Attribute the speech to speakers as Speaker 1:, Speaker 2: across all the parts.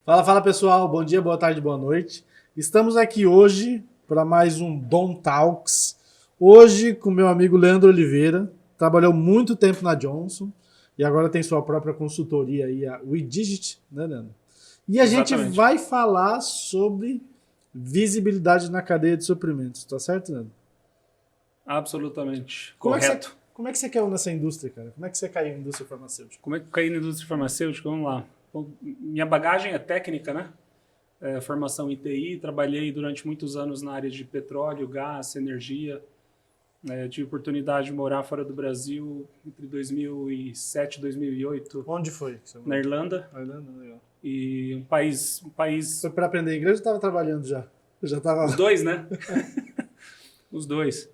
Speaker 1: Fala, fala pessoal, bom dia, boa tarde, boa noite. Estamos aqui hoje para mais um Dom Talks. Hoje com meu amigo Leandro Oliveira, trabalhou muito tempo na Johnson e agora tem sua própria consultoria aí, a WeDigit, né, Leandro? E a gente
Speaker 2: Exatamente.
Speaker 1: vai falar sobre visibilidade na cadeia de suprimentos, tá certo, Leandro?
Speaker 2: Absolutamente
Speaker 1: Como é que você,
Speaker 2: correto.
Speaker 1: como é que você caiu nessa indústria, cara? Como é que você caiu na indústria farmacêutica?
Speaker 2: Como é que eu caí na indústria farmacêutica? Vamos lá. Bom, minha bagagem é técnica, né? Formação em TI, trabalhei durante muitos anos na área de petróleo, gás, energia. Tive oportunidade de morar fora do Brasil entre 2007 e 2008
Speaker 1: Onde foi que você
Speaker 2: na
Speaker 1: morou?
Speaker 2: Irlanda.
Speaker 1: Na Irlanda, legal.
Speaker 2: E um país,
Speaker 1: Foi para aprender inglês ou estava trabalhando já? Eu já estava
Speaker 2: os
Speaker 1: lá.
Speaker 2: dois, né? Os dois.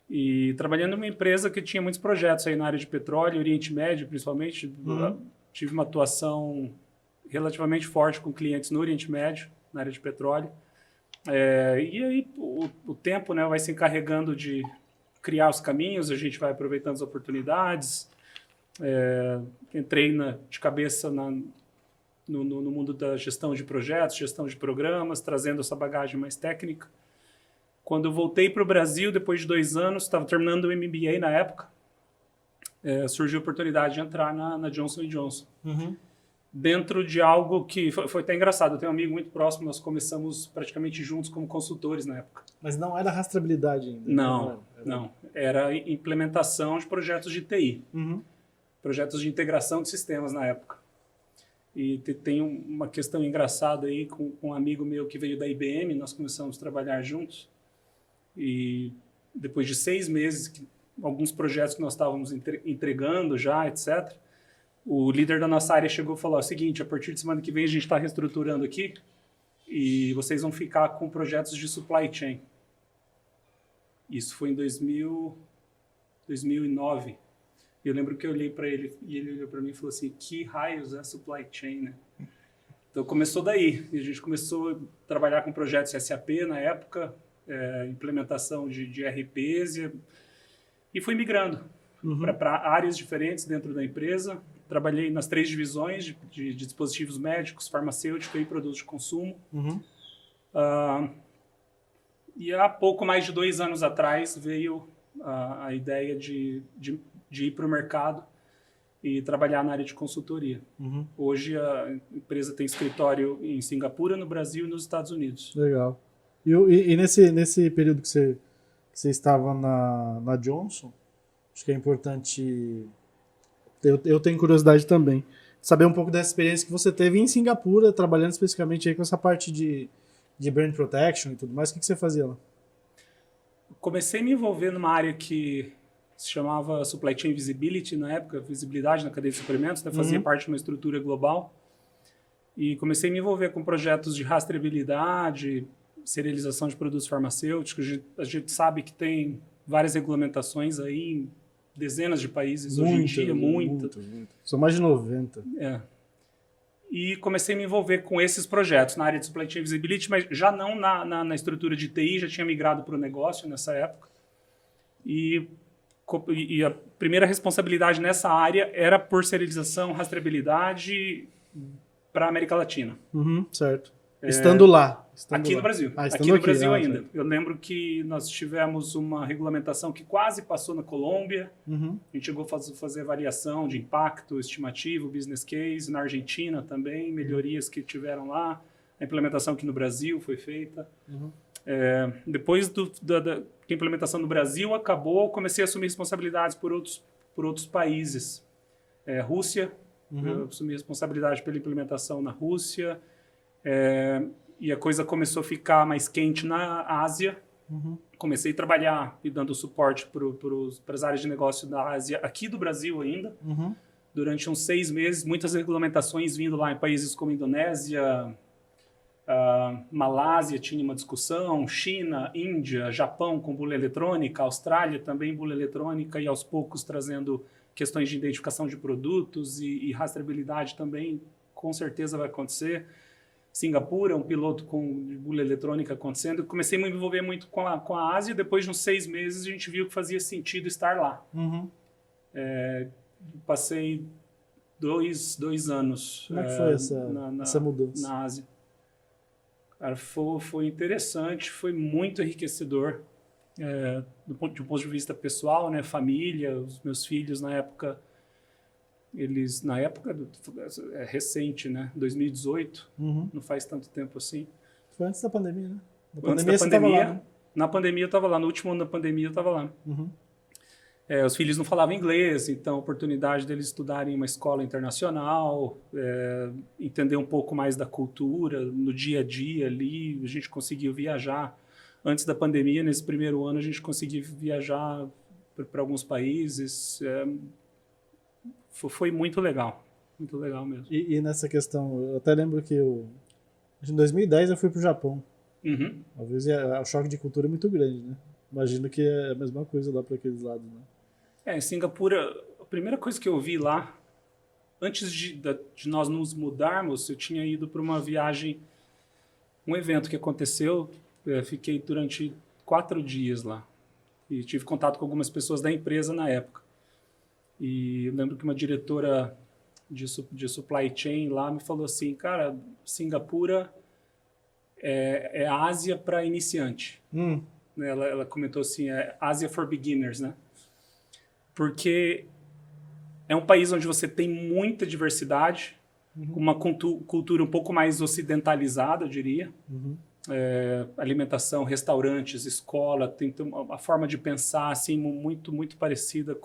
Speaker 2: E trabalhando numa empresa que tinha muitos projetos aí na área de petróleo, Oriente Médio principalmente.
Speaker 1: Uhum.
Speaker 2: Tive uma atuação relativamente forte com clientes no Oriente Médio, na área de petróleo. E aí o tempo, né, vai se encarregando de criar os caminhos, a gente vai aproveitando as oportunidades. Entrei de cabeça no mundo da gestão de projetos, gestão de programas, trazendo essa bagagem mais técnica. Quando eu voltei para o Brasil, depois de 2 anos, estava terminando o MBA na época, surgiu a oportunidade de entrar na Johnson Johnson.
Speaker 1: Uhum.
Speaker 2: Dentro de algo que foi até engraçado. Eu tenho um amigo muito próximo, nós começamos praticamente juntos como consultores na época.
Speaker 1: Mas não era rastreabilidade ainda, né? Não
Speaker 2: Não,
Speaker 1: era.
Speaker 2: não. Era implementação de projetos de TI,
Speaker 1: Uhum.
Speaker 2: projetos de integração de sistemas na época. E tem uma questão engraçada aí com um amigo meu que veio da IBM, nós começamos a trabalhar juntos. E depois de 6 meses, alguns projetos que nós estávamos entregando já, etc., o líder da nossa área chegou e falou o seguinte: a partir de semana que vem a gente está reestruturando aqui e vocês vão ficar com projetos de supply chain. Isso foi em 2009. Eu lembro que eu olhei para ele e ele olhou para mim e falou assim: que raios é supply chain, né? Então começou daí. E a gente começou a trabalhar com projetos SAP na época, implementação de ERPs e fui migrando
Speaker 1: Uhum.
Speaker 2: para áreas diferentes dentro da empresa. Trabalhei nas 3 divisões de dispositivos médicos, farmacêutico e produtos de consumo.
Speaker 1: Uhum.
Speaker 2: E há pouco mais de 2 anos atrás veio a ideia de ir para o mercado e trabalhar na área de consultoria.
Speaker 1: Uhum.
Speaker 2: Hoje a empresa tem escritório em Singapura, no Brasil e nos Estados Unidos.
Speaker 1: Legal. E nesse período que você estava na Johnson, acho que é importante. Eu tenho curiosidade também. Saber um pouco dessa experiência que você teve em Singapura, trabalhando especificamente aí com essa parte de brand protection e tudo mais. O que você fazia lá?
Speaker 2: Comecei a me envolver numa área que se chamava Supply Chain Visibility na época, visibilidade na cadeia de suprimentos, né? Fazia
Speaker 1: Uhum.
Speaker 2: parte de uma estrutura global. E comecei a me envolver com projetos de rastreabilidade, serialização de produtos farmacêuticos. A gente sabe que tem várias regulamentações aí em dezenas de países hoje em dia, muita.
Speaker 1: Muitas. São mais de 90.
Speaker 2: É. E comecei a me envolver com esses projetos na área de Supply Chain Visibility, mas já não na estrutura de TI, já tinha migrado para o negócio nessa época. E a primeira responsabilidade nessa área era por serialização, rastreabilidade para a América Latina.
Speaker 1: Uhum, certo. Estando lá.
Speaker 2: Aqui no Brasil.
Speaker 1: Estando
Speaker 2: Aqui no
Speaker 1: aqui.
Speaker 2: Brasil ainda.
Speaker 1: Certo.
Speaker 2: Eu lembro que nós tivemos uma regulamentação que quase passou na Colômbia.
Speaker 1: Uhum.
Speaker 2: A gente chegou a fazer avaliação de impacto, estimativo, business case. Na Argentina também, melhorias que tiveram lá. A implementação aqui no Brasil foi feita.
Speaker 1: Uhum.
Speaker 2: Depois da implementação no Brasil acabou, comecei a assumir responsabilidades por outros países. Rússia, eu assumi responsabilidade pela implementação na Rússia. E a coisa começou a ficar mais quente na Ásia. Comecei a trabalhar e dando suporte para as áreas de negócio da Ásia, aqui do Brasil ainda, durante uns 6 meses, muitas regulamentações vindo lá em países como Indonésia, Malásia tinha uma discussão, China, Índia, Japão com bula eletrônica, Austrália também bula eletrônica e aos poucos trazendo questões de identificação de produtos e rastreabilidade também, com certeza vai acontecer. Singapura, um piloto com bula eletrônica acontecendo. Comecei a me envolver muito com a Ásia. Depois de uns 6 meses, a gente viu que fazia sentido estar lá. Passei dois anos.
Speaker 1: Como é que foi essa mudança?
Speaker 2: Na Ásia. Cara, foi interessante, foi muito enriquecedor. De um ponto de vista pessoal, né? Família, os meus filhos na época, é recente, né? 2018, não faz tanto tempo assim.
Speaker 1: Foi antes da pandemia, né?
Speaker 2: Antes da pandemia, lá, né? Na pandemia eu estava lá, no último ano da pandemia eu estava lá. Os filhos não falavam inglês, então a oportunidade deles estudarem em uma escola internacional, entender um pouco mais da cultura, no dia a dia ali, a gente conseguiu viajar. Antes da pandemia, nesse primeiro ano, a gente conseguiu viajar para alguns países. Foi muito legal mesmo.
Speaker 1: E nessa questão, eu até lembro que em 2010 eu fui para o Japão. Talvez o choque de cultura é muito grande, né? Imagino que é a mesma coisa lá para aqueles lados, né?
Speaker 2: Em Singapura, a primeira coisa que eu vi lá, antes de nós nos mudarmos, eu tinha ido para uma viagem, um evento que aconteceu. Fiquei durante 4 dias lá e tive contato com algumas pessoas da empresa na época. E eu lembro que uma diretora de supply chain lá me falou assim, cara, Singapura é a Ásia para iniciante. Ela comentou assim, é Ásia for beginners, né? Porque é um país onde você tem muita diversidade, uma cultura um pouco mais ocidentalizada, eu diria. Alimentação, restaurantes, escola, tem uma forma de pensar assim muito muito parecida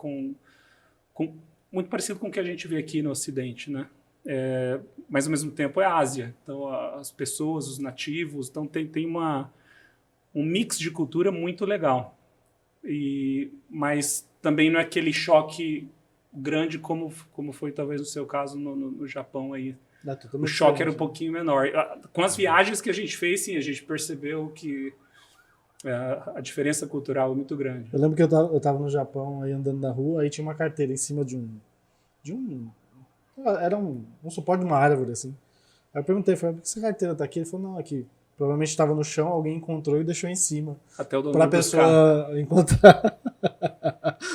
Speaker 2: muito parecido com o que a gente vê aqui no Ocidente, né? Mas ao mesmo tempo é Ásia, então as pessoas, os nativos, então tem um mix de cultura muito legal. Mas também não é aquele choque grande como foi talvez no seu caso no Japão aí. O choque era um pouquinho menor. Com as viagens que a gente fez, sim, a gente percebeu que a diferença cultural é muito grande.
Speaker 1: Eu lembro que eu tava no Japão, aí andando na rua, aí tinha uma carteira em cima de um era um suporte de uma árvore, assim. Aí eu perguntei, por que essa carteira tá aqui? Ele falou, não, aqui. Provavelmente estava no chão, alguém encontrou e deixou em cima.
Speaker 2: Até o dono
Speaker 1: pra pessoa encontrar.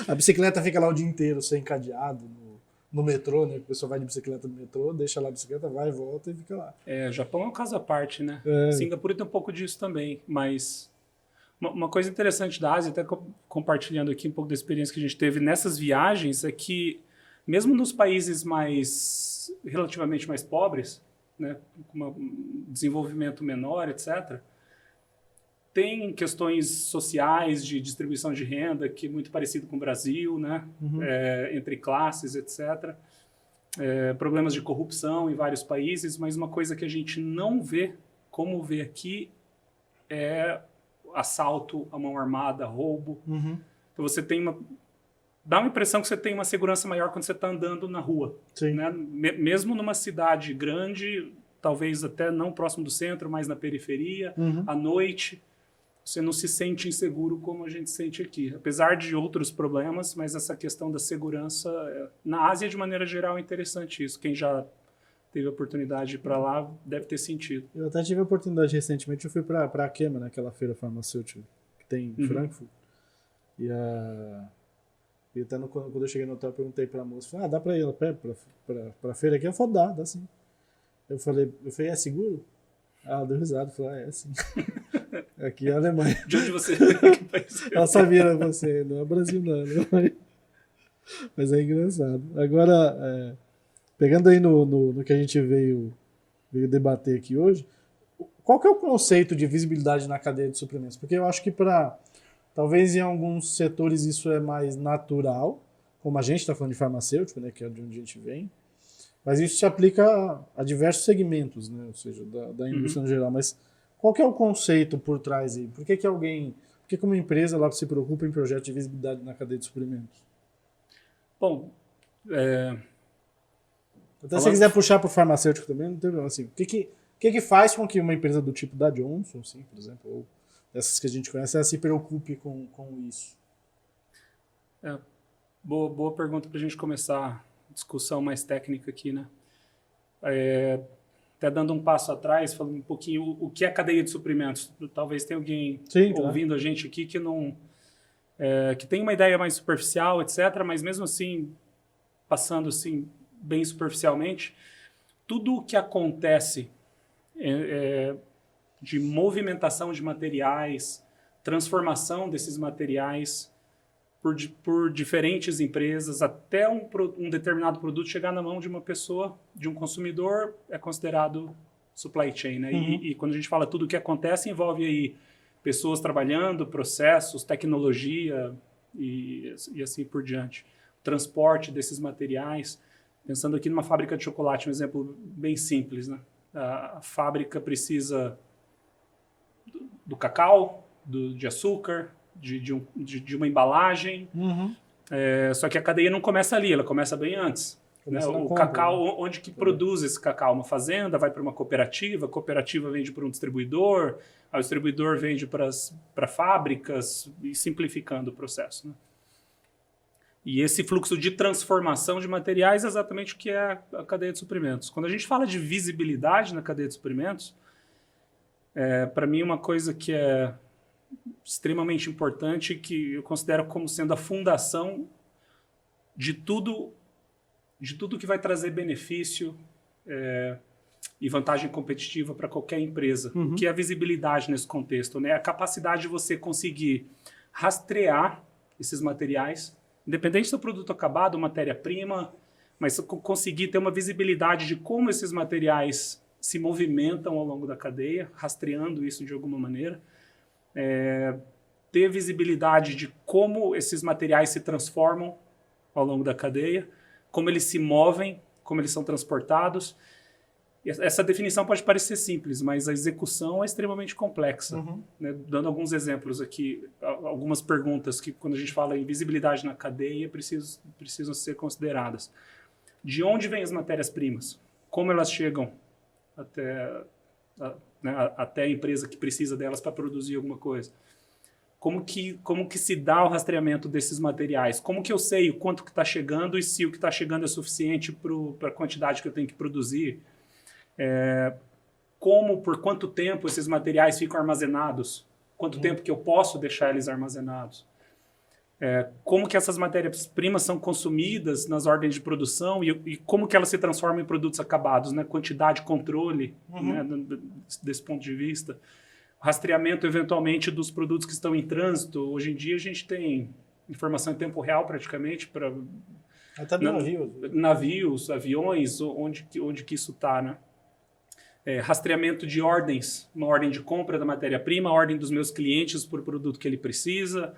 Speaker 1: A bicicleta fica lá o dia inteiro sem cadeado, no metrô, né? A pessoa vai de bicicleta no metrô, deixa lá a bicicleta, vai, volta e fica lá.
Speaker 2: Japão é um caso à parte, né? Singapura tem um pouco disso também, mas uma coisa interessante da Ásia, até compartilhando aqui um pouco da experiência que a gente teve nessas viagens, é que mesmo nos países relativamente mais pobres, né, com um desenvolvimento menor, etc., tem questões sociais de distribuição de renda que é muito parecido com o Brasil, né? Entre classes, etc. Problemas de corrupção em vários países, mas uma coisa que a gente não vê, como vê aqui, é assalto à mão armada, roubo. Então você dá uma impressão que você tem uma segurança maior quando você está andando na rua. Né? Mesmo numa cidade grande, talvez até não próximo do centro, mas na periferia, à noite, você não se sente inseguro como a gente sente aqui. Apesar de outros problemas, mas essa questão da segurança, na Ásia, de maneira geral, é interessante isso. Quem já teve a oportunidade de ir para lá deve ter sentido.
Speaker 1: Eu até tive a oportunidade recentemente, eu fui para a Kema, naquela feira farmacêutica que tem em Frankfurt. E até quando eu cheguei no hotel, eu perguntei para a moça, dá para ir a pé para a feira aqui? Ela falou, dá sim. Eu falei, é seguro? Ela deu risada, falou, é sim. Aqui é a Alemanha.
Speaker 2: De onde você
Speaker 1: Ela sabia, era você, não é Brasil não. Mas é engraçado. Agora, pegando aí no que a gente veio debater aqui hoje, qual que é o conceito de visibilidade na cadeia de suprimentos? Porque eu acho que talvez em alguns setores isso é mais natural, como a gente está falando de farmacêutico, né, que é de onde a gente vem, mas isso se aplica a diversos segmentos, né, ou seja, da indústria no geral. Mas qual que é o conceito por trás aí? Por que uma empresa lá se preocupa em projetos de visibilidade na cadeia de suprimentos?
Speaker 2: Bom,
Speaker 1: até se você quiser puxar para o farmacêutico também, não tem problema. Assim, o que faz com que uma empresa do tipo da Johnson, assim, por exemplo, ou dessas que a gente conhece, ela se preocupe com isso?
Speaker 2: Boa pergunta para a gente começar a discussão mais técnica aqui, né? Até dando um passo atrás, falando um pouquinho o que é a cadeia de suprimentos. Talvez tenha alguém ouvindo a gente aqui que não que tem uma ideia mais superficial, etc., mas mesmo assim, passando assim bem superficialmente, tudo o que acontece de movimentação de materiais, transformação desses materiais por diferentes empresas, até um determinado produto chegar na mão de uma pessoa, de um consumidor, é considerado supply chain, né? E quando a gente fala tudo o que acontece, envolve aí pessoas trabalhando, processos, tecnologia e assim por diante. Transporte desses materiais. Pensando aqui numa fábrica de chocolate, um exemplo bem simples, né? A fábrica precisa do cacau, de açúcar, de uma embalagem. Só que a cadeia não começa ali, ela começa bem antes. Né? O cacau, onde que produz esse cacau? Uma fazenda, vai para uma cooperativa, a cooperativa vende para um distribuidor, aí o distribuidor vende para fábricas, e simplificando o processo. Né? E esse fluxo de transformação de materiais é exatamente o que é a cadeia de suprimentos. Quando a gente fala de visibilidade na cadeia de suprimentos, para mim uma coisa que é extremamente importante, que eu considero como sendo a fundação de tudo que vai trazer benefício e vantagem competitiva para qualquer empresa, que é a visibilidade nesse contexto, né? A capacidade de você conseguir rastrear esses materiais, independente do produto acabado, matéria-prima, mas conseguir ter uma visibilidade de como esses materiais se movimentam ao longo da cadeia, rastreando isso de alguma maneira. Ter visibilidade de como esses materiais se transformam ao longo da cadeia, como eles se movem, como eles são transportados. Essa definição pode parecer simples, mas a execução é extremamente complexa. Né? Dando alguns exemplos aqui, algumas perguntas que, quando a gente fala em visibilidade na cadeia, precisam ser consideradas. De onde vêm as matérias-primas? Como elas chegam até a empresa que precisa delas para produzir alguma coisa? Como que se dá o rastreamento desses materiais? Como que eu sei o quanto que está chegando e se o que está chegando é suficiente para a quantidade que eu tenho que produzir? Por quanto tempo esses materiais ficam armazenados? Quanto tempo que eu posso deixar eles armazenados? Como que essas matérias-primas são consumidas nas ordens de produção e como que elas se transformam em produtos acabados, né? Quantidade, controle, né? Desse ponto de vista. Rastreamento, eventualmente, dos produtos que estão em trânsito. Hoje em dia, a gente tem informação em tempo real, praticamente, para...
Speaker 1: Até navios.
Speaker 2: Navios, aviões, onde que isso está, né? Rastreamento de ordens, uma ordem de compra da matéria-prima, a ordem dos meus clientes por produto que ele precisa,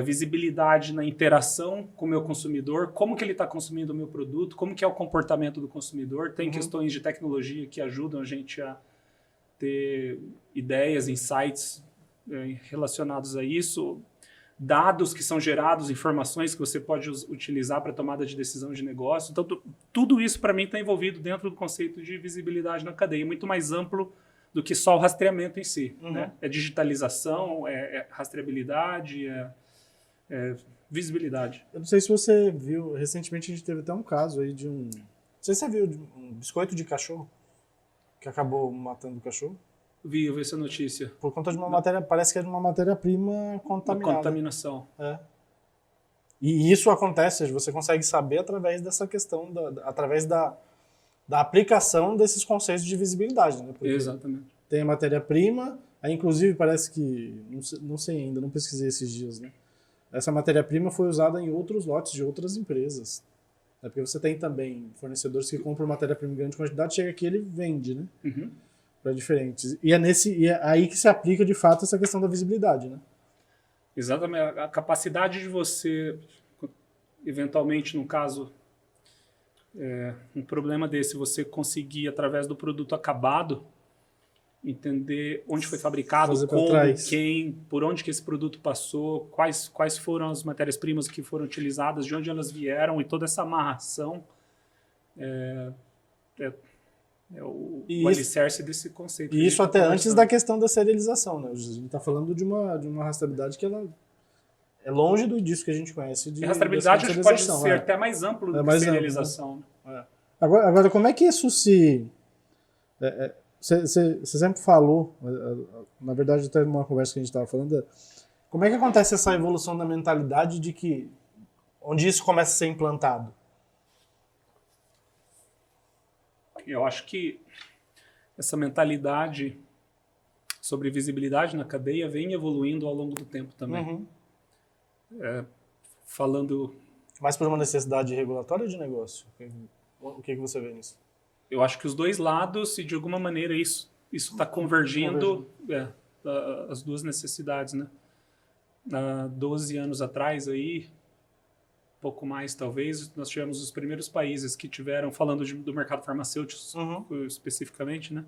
Speaker 2: visibilidade na interação com o meu consumidor, como que ele está consumindo o meu produto, como que é o comportamento do consumidor. Tem questões de tecnologia que ajudam a gente a ter ideias, insights relacionados a isso, dados que são gerados, informações que você pode utilizar para tomada de decisão de negócio. Então, tudo isso, para mim, está envolvido dentro do conceito de visibilidade na cadeia, muito mais amplo do que só o rastreamento em si. Né? É digitalização, rastreabilidade, visibilidade.
Speaker 1: Eu não sei se você viu, recentemente a gente teve até um caso aí de um... Não sei se você viu, de um biscoito de cachorro que acabou matando o cachorro.
Speaker 2: Vi essa notícia.
Speaker 1: Por conta de uma matéria, parece que é de uma matéria-prima contaminada.
Speaker 2: Uma contaminação.
Speaker 1: E isso acontece, você consegue saber através dessa questão, através da aplicação desses conceitos de visibilidade. Né? Porque
Speaker 2: exatamente.
Speaker 1: Tem a matéria-prima, aí inclusive parece que, não sei ainda, não pesquisei esses dias, né? Essa matéria-prima foi usada em outros lotes de outras empresas. Porque você tem também fornecedores que compram matéria-prima em grande quantidade, chega aqui e ele vende, né? Para diferentes. E é aí que se aplica, de fato, essa questão da visibilidade, né?
Speaker 2: Exatamente. A capacidade de você, eventualmente, no caso, um problema desse, você conseguir, através do produto acabado, entender onde foi fabricado, como, quem, por onde que esse produto passou, quais foram as matérias-primas que foram utilizadas, de onde elas vieram, e toda essa amarração o alicerce desse conceito.
Speaker 1: E isso até antes da questão da serialização, né? A gente está falando de uma rastreabilidade que ela é longe disso que a gente conhece.
Speaker 2: A rastreabilidade acho que pode ser até mais amplo do que a serialização.
Speaker 1: Né? Agora, como é que isso se... Você sempre falou, na verdade até numa conversa que a gente estava falando, como é que acontece essa evolução da mentalidade de que onde isso começa a ser implantado?
Speaker 2: eu acho que essa mentalidade sobre visibilidade na cadeia vem evoluindo ao longo do tempo também.
Speaker 1: Uhum.
Speaker 2: Falando,
Speaker 1: Mais por uma necessidade regulatória ou de negócio? O que você vê nisso?
Speaker 2: eu acho que os dois lados, e de alguma maneira isso está convergindo, as duas necessidades, né? Há 12 anos atrás, aí, pouco mais talvez, nós tivemos os primeiros países que tiveram, falando do mercado farmacêutico especificamente, né?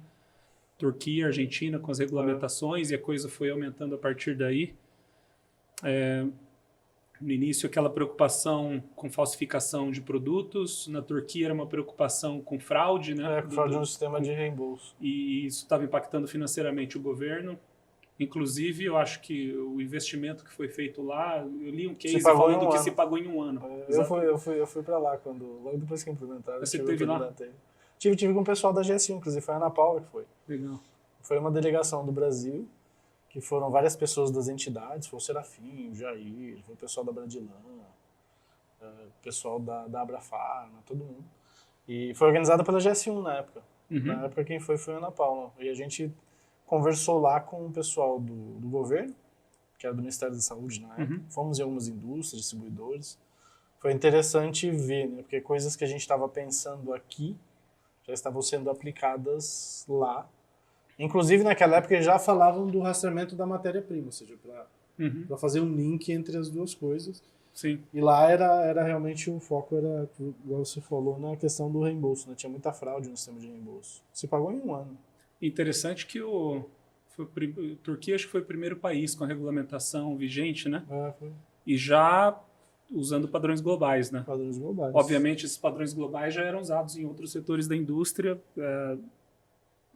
Speaker 2: Turquia, Argentina, com as regulamentações, e a coisa foi aumentando a partir daí. No início, aquela preocupação com falsificação de produtos. Na Turquia, era uma preocupação com fraude, né?
Speaker 1: Fraude no sistema de reembolso.
Speaker 2: E isso estava impactando financeiramente o governo. Inclusive, eu acho que o investimento que foi feito lá, eu li um case falando que se pagou em um ano.
Speaker 1: Eu fui para lá logo depois que implementaram.
Speaker 2: Você teve lá?
Speaker 1: Tive com o pessoal da GS1, inclusive foi a Ana Paula que foi.
Speaker 2: Legal.
Speaker 1: Foi uma delegação do Brasil, que foram várias pessoas das entidades, foi o Serafim, o Jair, foi o pessoal da Brandilã, o pessoal da Abrafarma, todo mundo. E foi organizada pela GS1 na época. Na época quem foi a Ana Paula. E a gente conversou lá com o pessoal do governo, que era do Ministério da Saúde na época. Fomos em algumas indústrias, distribuidores. Foi interessante ver, né? Porque coisas que a gente estava pensando aqui já estavam sendo aplicadas lá. Inclusive, naquela época, já falavam do rastreamento da matéria-prima, ou seja, para fazer um link entre as duas coisas.
Speaker 2: Sim.
Speaker 1: E lá era realmente o foco, era, igual você falou, na questão do reembolso. Né? Tinha muita fraude no sistema de reembolso. Se pagou em um ano.
Speaker 2: Interessante que a Turquia acho que foi o primeiro país com a regulamentação vigente, né?
Speaker 1: Foi.
Speaker 2: E já usando padrões globais, né?
Speaker 1: Padrões globais.
Speaker 2: Obviamente, esses padrões globais já eram usados em outros setores da indústria.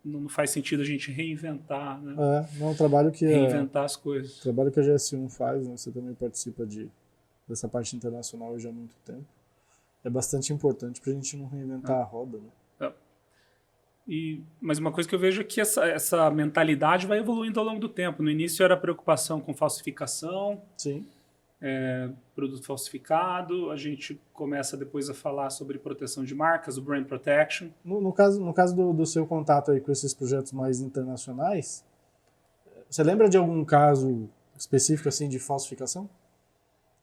Speaker 2: Não faz sentido a gente reinventar, né?
Speaker 1: Não é um trabalho que
Speaker 2: reinventar as coisas.
Speaker 1: O trabalho que a GS1 faz, né? Você também participa dessa parte internacional já há muito tempo. É bastante importante para a gente não reinventar a roda, né?
Speaker 2: Mas uma coisa que eu vejo é que essa mentalidade vai evoluindo ao longo do tempo. No início era preocupação com falsificação,
Speaker 1: Sim.
Speaker 2: Produto falsificado. A gente começa depois a falar sobre proteção de marcas, o brand protection.
Speaker 1: No caso do seu contato aí com esses projetos mais internacionais, você lembra de algum caso específico assim de falsificação?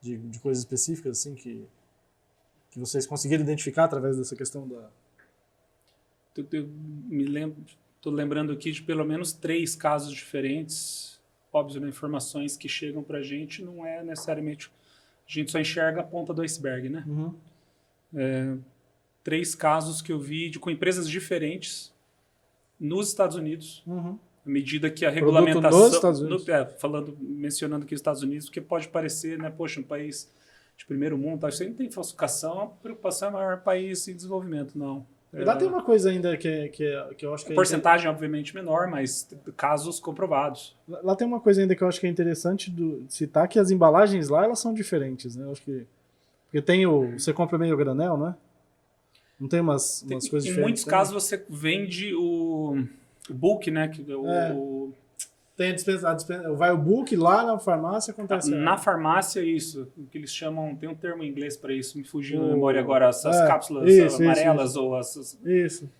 Speaker 1: De coisas específicas assim que vocês conseguiram identificar através dessa questão da...
Speaker 2: Estou lembrando aqui de pelo menos 3 casos diferentes. Óbvio, né, informações que chegam para a gente não é necessariamente... A gente só enxerga a ponta do iceberg, né? 3 casos que eu vi com empresas diferentes nos Estados Unidos. À medida que a regulamentação...
Speaker 1: Nos Estados Unidos?
Speaker 2: Mencionando aqui os Estados Unidos, porque pode parecer, né, poxa, um país de primeiro mundo, isso aí não tem falsificação, a preocupação é maior país em desenvolvimento, não.
Speaker 1: E lá tem uma coisa ainda que eu acho que...
Speaker 2: A porcentagem, obviamente, menor, mas casos comprovados.
Speaker 1: Lá tem uma coisa ainda que eu acho que é interessante citar, que as embalagens lá, elas são diferentes, né? Eu acho que... Porque tem você compra meio granel, né? Não tem umas coisas diferentes?
Speaker 2: Em muitos casos você vende o bulk, né?
Speaker 1: Tem vai o bulk lá na farmácia, acontece...
Speaker 2: Na farmácia, isso. O que eles chamam... Tem um termo em inglês para isso, me fugiu na memória agora. As cápsulas amarelas ou as...
Speaker 1: Isso.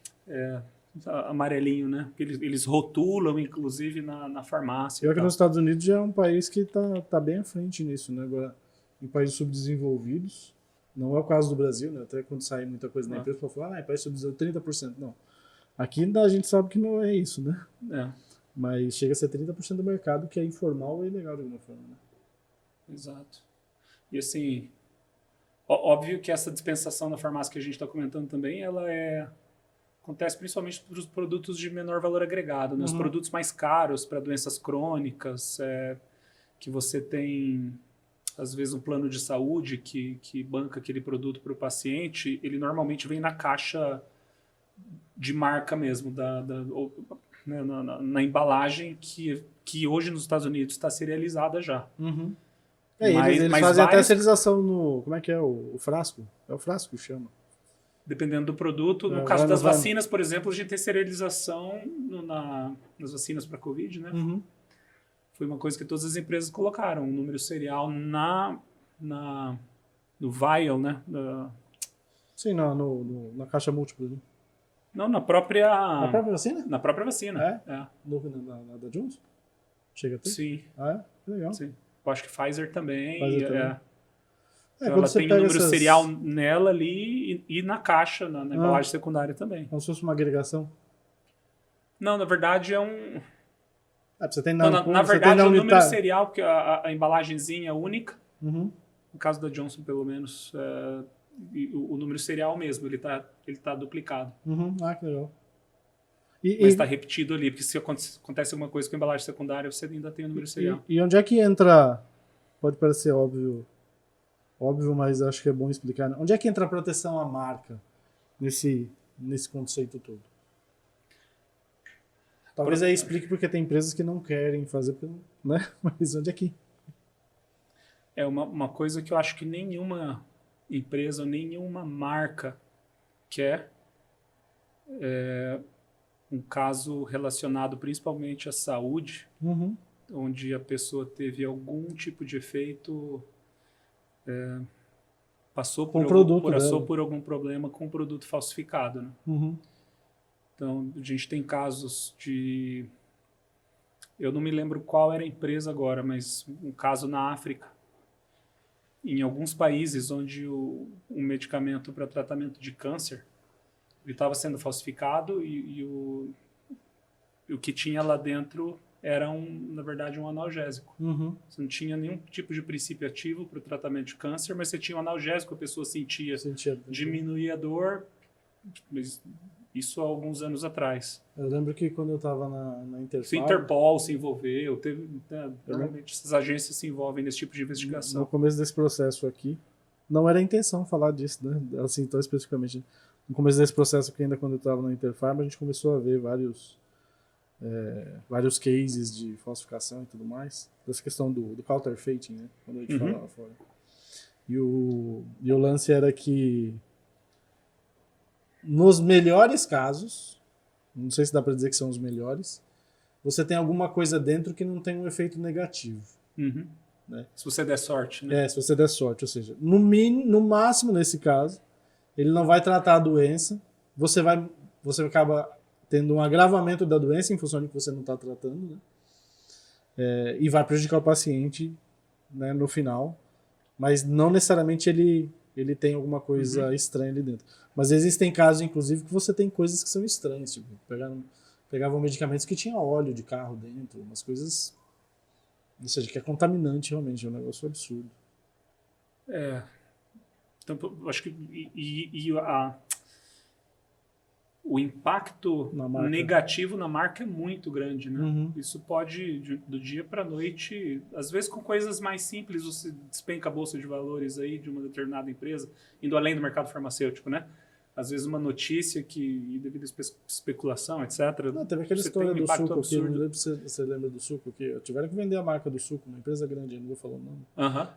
Speaker 2: Amarelinho, né? Eles rotulam, inclusive, na farmácia.
Speaker 1: Pior que nos Estados Unidos já é um país que tá bem à frente nisso, né? Agora, em países subdesenvolvidos, não é o caso do Brasil, né? Até quando sai muita coisa na empresa, para falar, país subdesenvolvido, 30%. Não. Aqui a gente sabe que não é isso, né? Mas chega a ser 30% do mercado que é informal e ilegal de alguma forma, né?
Speaker 2: Exato. E assim, óbvio que essa dispensação na farmácia que a gente está comentando também, ela acontece principalmente para os produtos de menor valor agregado, né? Os produtos mais caros para doenças crônicas, que você tem, às vezes, um plano de saúde que banca aquele produto para o paciente, ele normalmente vem na caixa de marca mesmo, na embalagem que hoje nos Estados Unidos está serializada já.
Speaker 1: Eles fazem até serialização no... Como é que é o frasco? É o frasco que chama.
Speaker 2: Dependendo do produto. No caso das vacinas, por exemplo, a gente tem serialização nas vacinas para Covid, né? Foi uma coisa que todas as empresas colocaram, um número serial no vial, né?
Speaker 1: Sim, na caixa múltipla. Né?
Speaker 2: Não, na própria
Speaker 1: vacina?
Speaker 2: Na própria vacina. É.
Speaker 1: Na da Johnson? Chega a ter?
Speaker 2: Sim.
Speaker 1: Ah, é? Legal.
Speaker 2: Sim. Eu acho que Pfizer também.
Speaker 1: Pfizer também.
Speaker 2: Então ela tem o número serial nela ali e na caixa, na embalagem secundária também.
Speaker 1: Como se fosse uma agregação?
Speaker 2: Não, na verdade é um...
Speaker 1: Você tem
Speaker 2: na verdade é o número serial, porque a embalagenzinha é única.
Speaker 1: Uhum.
Speaker 2: No caso da Johnson, pelo menos, o número serial mesmo, ele tá duplicado.
Speaker 1: Uhum. Ah, que legal.
Speaker 2: Mas está repetido ali, porque se acontece alguma coisa com a embalagem secundária, você ainda tem o número serial.
Speaker 1: E onde é que entra... Pode parecer óbvio, mas acho que é bom explicar. Onde é que entra a proteção à marca nesse conceito todo? Talvez aí explique porque tem empresas que não querem fazer, né? Mas onde é que...
Speaker 2: É uma coisa que eu acho que nenhuma empresa, nenhuma marca quer. Um caso relacionado principalmente à saúde, onde a pessoa teve algum tipo de efeito, passou por algum problema com um produto falsificado. Né? Então, a gente tem casos de... Eu não me lembro qual era a empresa agora, mas um caso na África, em alguns países onde o medicamento para tratamento de câncer ele estava sendo falsificado e o que tinha lá dentro era, na verdade, um analgésico. Você não tinha nenhum tipo de princípio ativo para o tratamento de câncer, mas você tinha um analgésico, a pessoa sentia diminuir a dor, mas isso há alguns anos atrás.
Speaker 1: Eu lembro que quando eu estava na Interpol...
Speaker 2: O Interpol se envolveu, normalmente essas agências se envolvem nesse tipo de investigação.
Speaker 1: No começo desse processo aqui, não era a intenção falar disso, né? Assim, tão especificamente. No começo desse processo aqui, ainda quando eu estava na Interpharma, a gente começou a ver vários cases de falsificação e tudo mais. Dessa questão do counterfeiting, né? Quando a gente falava fora. E o lance era que nos melhores casos, não sei se dá para dizer que são os melhores, você tem alguma coisa dentro que não tem um efeito negativo. Né?
Speaker 2: Se você der sorte, né?
Speaker 1: Se você der sorte. Ou seja, no máximo nesse caso, ele não vai tratar a doença, você acaba tendo um agravamento da doença em função de que você não está tratando, né? E vai prejudicar o paciente, né, no final, mas não necessariamente ele tem alguma coisa estranha ali dentro. Mas existem casos, inclusive, que você tem coisas que são estranhas, tipo, pegavam medicamentos que tinham óleo de carro dentro, umas coisas, ou seja, que é contaminante realmente, é um negócio absurdo.
Speaker 2: Então, acho que o impacto negativo na marca é muito grande, né? Isso pode, do dia para a noite, às vezes com coisas mais simples, você despenca a bolsa de valores aí de uma determinada empresa, indo além do mercado farmacêutico, né? Às vezes uma notícia que, devido à especulação, etc.
Speaker 1: Não, teve aquela história do suco aqui, não lembro se você lembra do suco, que tiveram que vender a marca do suco, uma empresa grande, não vou falar o nome.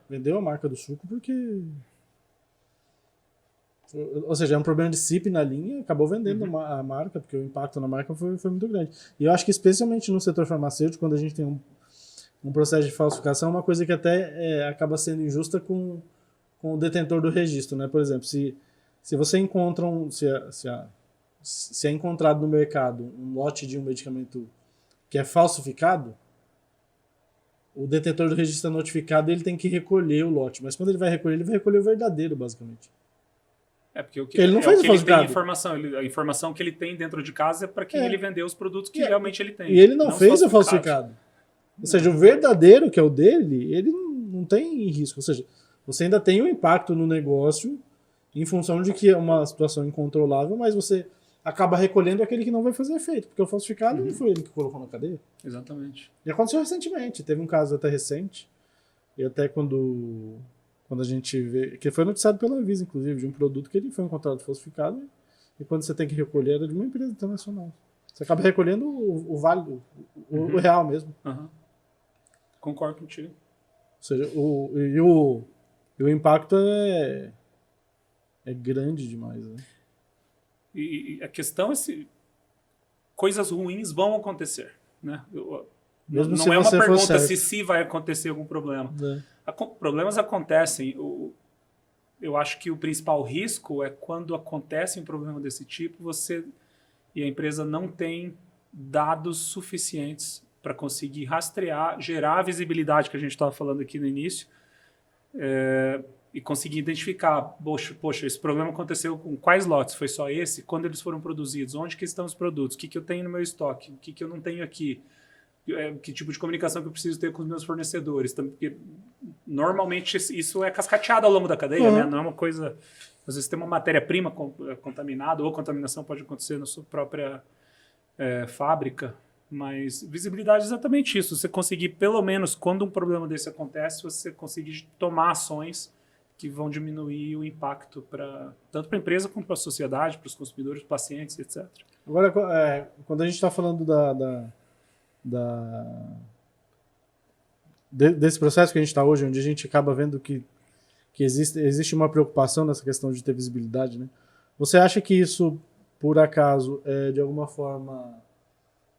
Speaker 1: Vendeu a marca do suco porque... Ou seja, é um problema de CIP na linha, acabou vendendo a marca, porque o impacto na marca foi muito grande. E eu acho que especialmente no setor farmacêutico, quando a gente tem um processo de falsificação, é uma coisa que até acaba sendo injusta com o detentor do registro, né? Por exemplo, se você encontra se é encontrado no mercado um lote de um medicamento que é falsificado, o detentor do registro é notificado e ele tem que recolher o lote. Mas quando ele vai recolher o verdadeiro, basicamente.
Speaker 2: Porque
Speaker 1: ele não fez o falsificado.
Speaker 2: A informação que ele tem dentro de casa é para quem ele vendeu os produtos que realmente ele tem.
Speaker 1: E ele não fez o falsificado. Ou seja, o verdadeiro, que é o dele, ele não tem risco. Ou seja, você ainda tem um impacto no negócio em função de que é uma situação incontrolável, mas você acaba recolhendo aquele que não vai fazer efeito, porque o falsificado não foi ele que colocou na cadeia.
Speaker 2: Exatamente.
Speaker 1: E aconteceu recentemente. Teve um caso até recente, e até quando a gente vê, que foi noticiado pela Anvisa, inclusive, de um produto que ele foi encontrado falsificado, e quando você tem que recolher, era de uma empresa internacional. Você acaba recolhendo o válido, o real mesmo.
Speaker 2: Concordo contigo.
Speaker 1: Ou seja, o impacto é grande demais. Né?
Speaker 2: E a questão é se coisas ruins vão acontecer. Né?
Speaker 1: Mesmo
Speaker 2: não é uma pergunta se vai acontecer algum problema. Problemas acontecem. Eu acho que o principal risco é quando acontece um problema desse tipo, você e a empresa não tem dados suficientes para conseguir rastrear, gerar a visibilidade que a gente estava falando aqui no início, e conseguir identificar, poxa, esse problema aconteceu com quais lotes? Foi só esse? Quando eles foram produzidos? Onde que estão os produtos? O que eu tenho no meu estoque? O que eu não tenho aqui? Que tipo de comunicação que eu preciso ter com os meus fornecedores? Porque normalmente isso é cascateado ao longo da cadeia, né? Não é uma coisa... Às vezes tem uma matéria-prima contaminada, ou contaminação pode acontecer na sua própria fábrica, mas visibilidade é exatamente isso. Você conseguir, pelo menos, quando um problema desse acontece, você conseguir tomar ações que vão diminuir o impacto tanto para a empresa quanto para a sociedade, para os consumidores, pacientes, etc.
Speaker 1: Agora, quando a gente está falando desse processo que a gente está hoje, onde a gente acaba vendo que existe uma preocupação nessa questão de ter visibilidade, né? Você acha que isso, por acaso, de alguma forma,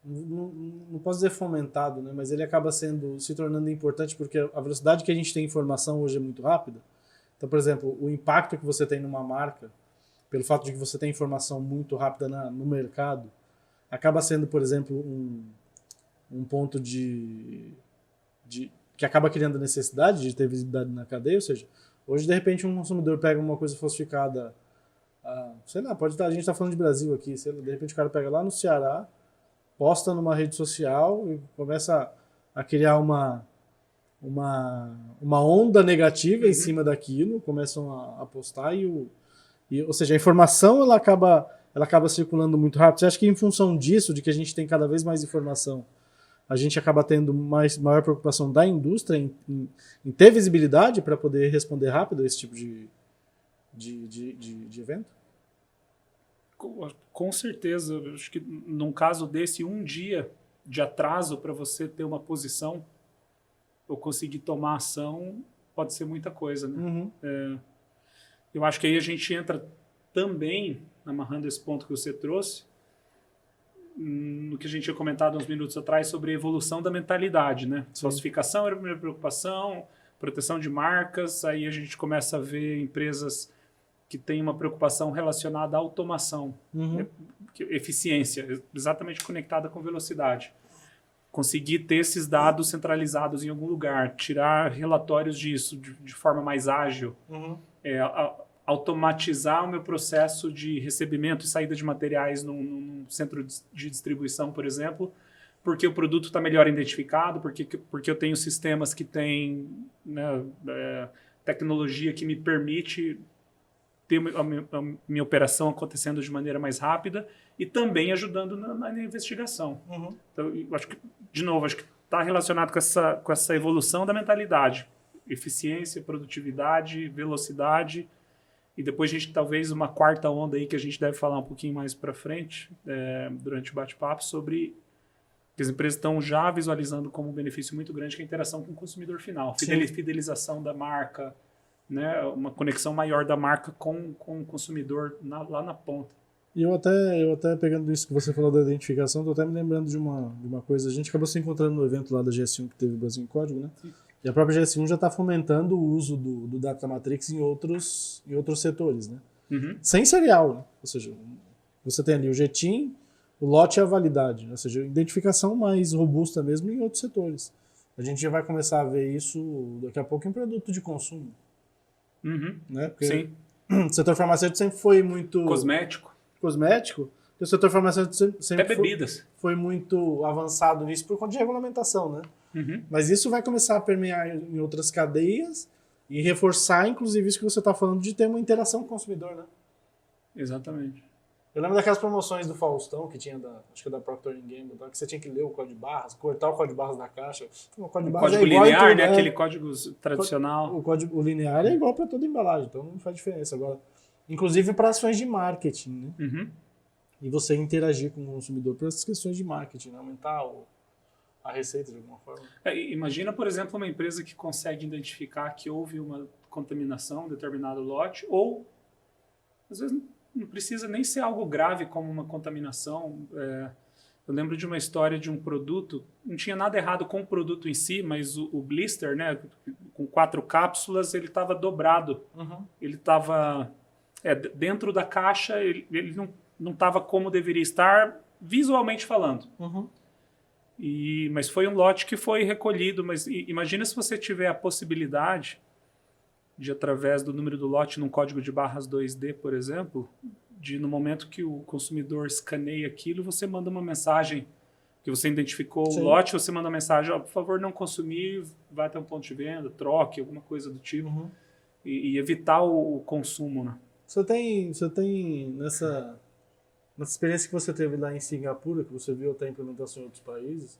Speaker 1: não posso dizer fomentado, né? Mas ele acaba se tornando importante porque a velocidade que a gente tem informação hoje é muito rápida. Então, por exemplo, o impacto que você tem numa marca, pelo fato de que você tem informação muito rápida no mercado, acaba sendo, por exemplo, um ponto que acaba criando necessidade de ter visibilidade na cadeia. Ou seja, hoje, de repente, um consumidor pega uma coisa falsificada, sei lá, a gente está falando de Brasil aqui, sei lá, de repente o cara pega lá no Ceará, posta numa rede social e começa a criar uma onda negativa em cima daquilo, começam a postar ou seja, a informação ela acaba circulando muito rápido. Você acha que em função disso, de que a gente tem cada vez mais informação, a gente acaba tendo maior preocupação da indústria em ter visibilidade para poder responder rápido a esse tipo de evento?
Speaker 2: Com certeza. Eu acho que num caso desse, um dia de atraso para você ter uma posição ou conseguir tomar ação pode ser muita coisa, né?
Speaker 1: Uhum.
Speaker 2: Eu acho que aí a gente entra também, amarrando esse ponto que você trouxe, no que a gente tinha comentado uns minutos atrás sobre a evolução da mentalidade, né? Sim. Falsificação era a primeira preocupação, proteção de marcas, aí a gente começa a ver empresas que têm uma preocupação relacionada à automação, eficiência, exatamente conectada com velocidade. Conseguir ter esses dados centralizados em algum lugar, tirar relatórios disso de forma mais ágil, automatizar o meu processo de recebimento e saída de materiais num centro de distribuição, por exemplo, porque o produto está melhor identificado, porque eu tenho sistemas que têm, né, tecnologia que me permite ter a minha operação acontecendo de maneira mais rápida e também ajudando na investigação. Então, eu acho que, de novo, acho que está relacionado com essa evolução da mentalidade. Eficiência, produtividade, velocidade. E depois a gente talvez uma quarta onda aí que a gente deve falar um pouquinho mais para frente, durante o bate-papo, sobre que as empresas estão já visualizando como um benefício muito grande, que é a interação com o consumidor final. Fidelização da marca, né, uma conexão maior da marca com o consumidor lá na ponta.
Speaker 1: E eu até pegando isso que você falou da identificação, estou até me lembrando de uma coisa. A gente acabou se encontrando no evento lá da GS1 que teve o Brasil em Código, né? Sim. E a própria GS1 já está fomentando o uso do Data Matrix em outros setores, né? Sem serial, né? Ou seja, você tem ali o GTIM, o lote e a validade, ou seja, identificação mais robusta mesmo em outros setores. A gente já vai começar a ver isso daqui a pouco em produto de consumo. Né? Porque
Speaker 2: sim.
Speaker 1: O setor farmacêutico sempre foi muito...
Speaker 2: Cosmético.
Speaker 1: O setor farmacêutico sempre
Speaker 2: até bebidas.
Speaker 1: Foi muito avançado nisso por conta de regulamentação, né? Mas isso vai começar a permear em outras cadeias e reforçar, inclusive, isso que você está falando de ter uma interação com o consumidor, né?
Speaker 2: Exatamente.
Speaker 1: Eu lembro daquelas promoções do Faustão, que tinha acho que da Procter & Gamble, que você tinha que ler o código de barras, cortar o código de barras da caixa. O código
Speaker 2: linear, né? Aquele código tradicional.
Speaker 1: O código linear é igual para toda embalagem, então não faz diferença. Agora, inclusive para ações de marketing, né? E você interagir com o consumidor por essas questões de marketing, né? Aumentar a receita de alguma forma.
Speaker 2: Imagina, por exemplo, uma empresa que consegue identificar que houve uma contaminação em determinado lote, ou às vezes não precisa nem ser algo grave como uma contaminação. Eu lembro de uma história de um produto, não tinha nada errado com o produto em si, mas o blister, né, com 4 cápsulas, ele estava dobrado. Ele estava dentro da caixa, ele não estava como deveria estar, visualmente falando.
Speaker 1: Uhum.
Speaker 2: Mas foi um lote que foi recolhido. Mas imagina se você tiver a possibilidade de, através do número do lote num código de barras 2D, por exemplo, de no momento que o consumidor escaneia aquilo, você manda uma mensagem que você identificou
Speaker 1: Sim.
Speaker 2: o lote, você manda uma mensagem, por favor, não consumir, vai até um ponto de venda, troque, alguma coisa do tipo, e evitar o consumo, né?
Speaker 1: Você tem nessa experiência que você teve lá em Singapura, que você viu até a implementação em outros países,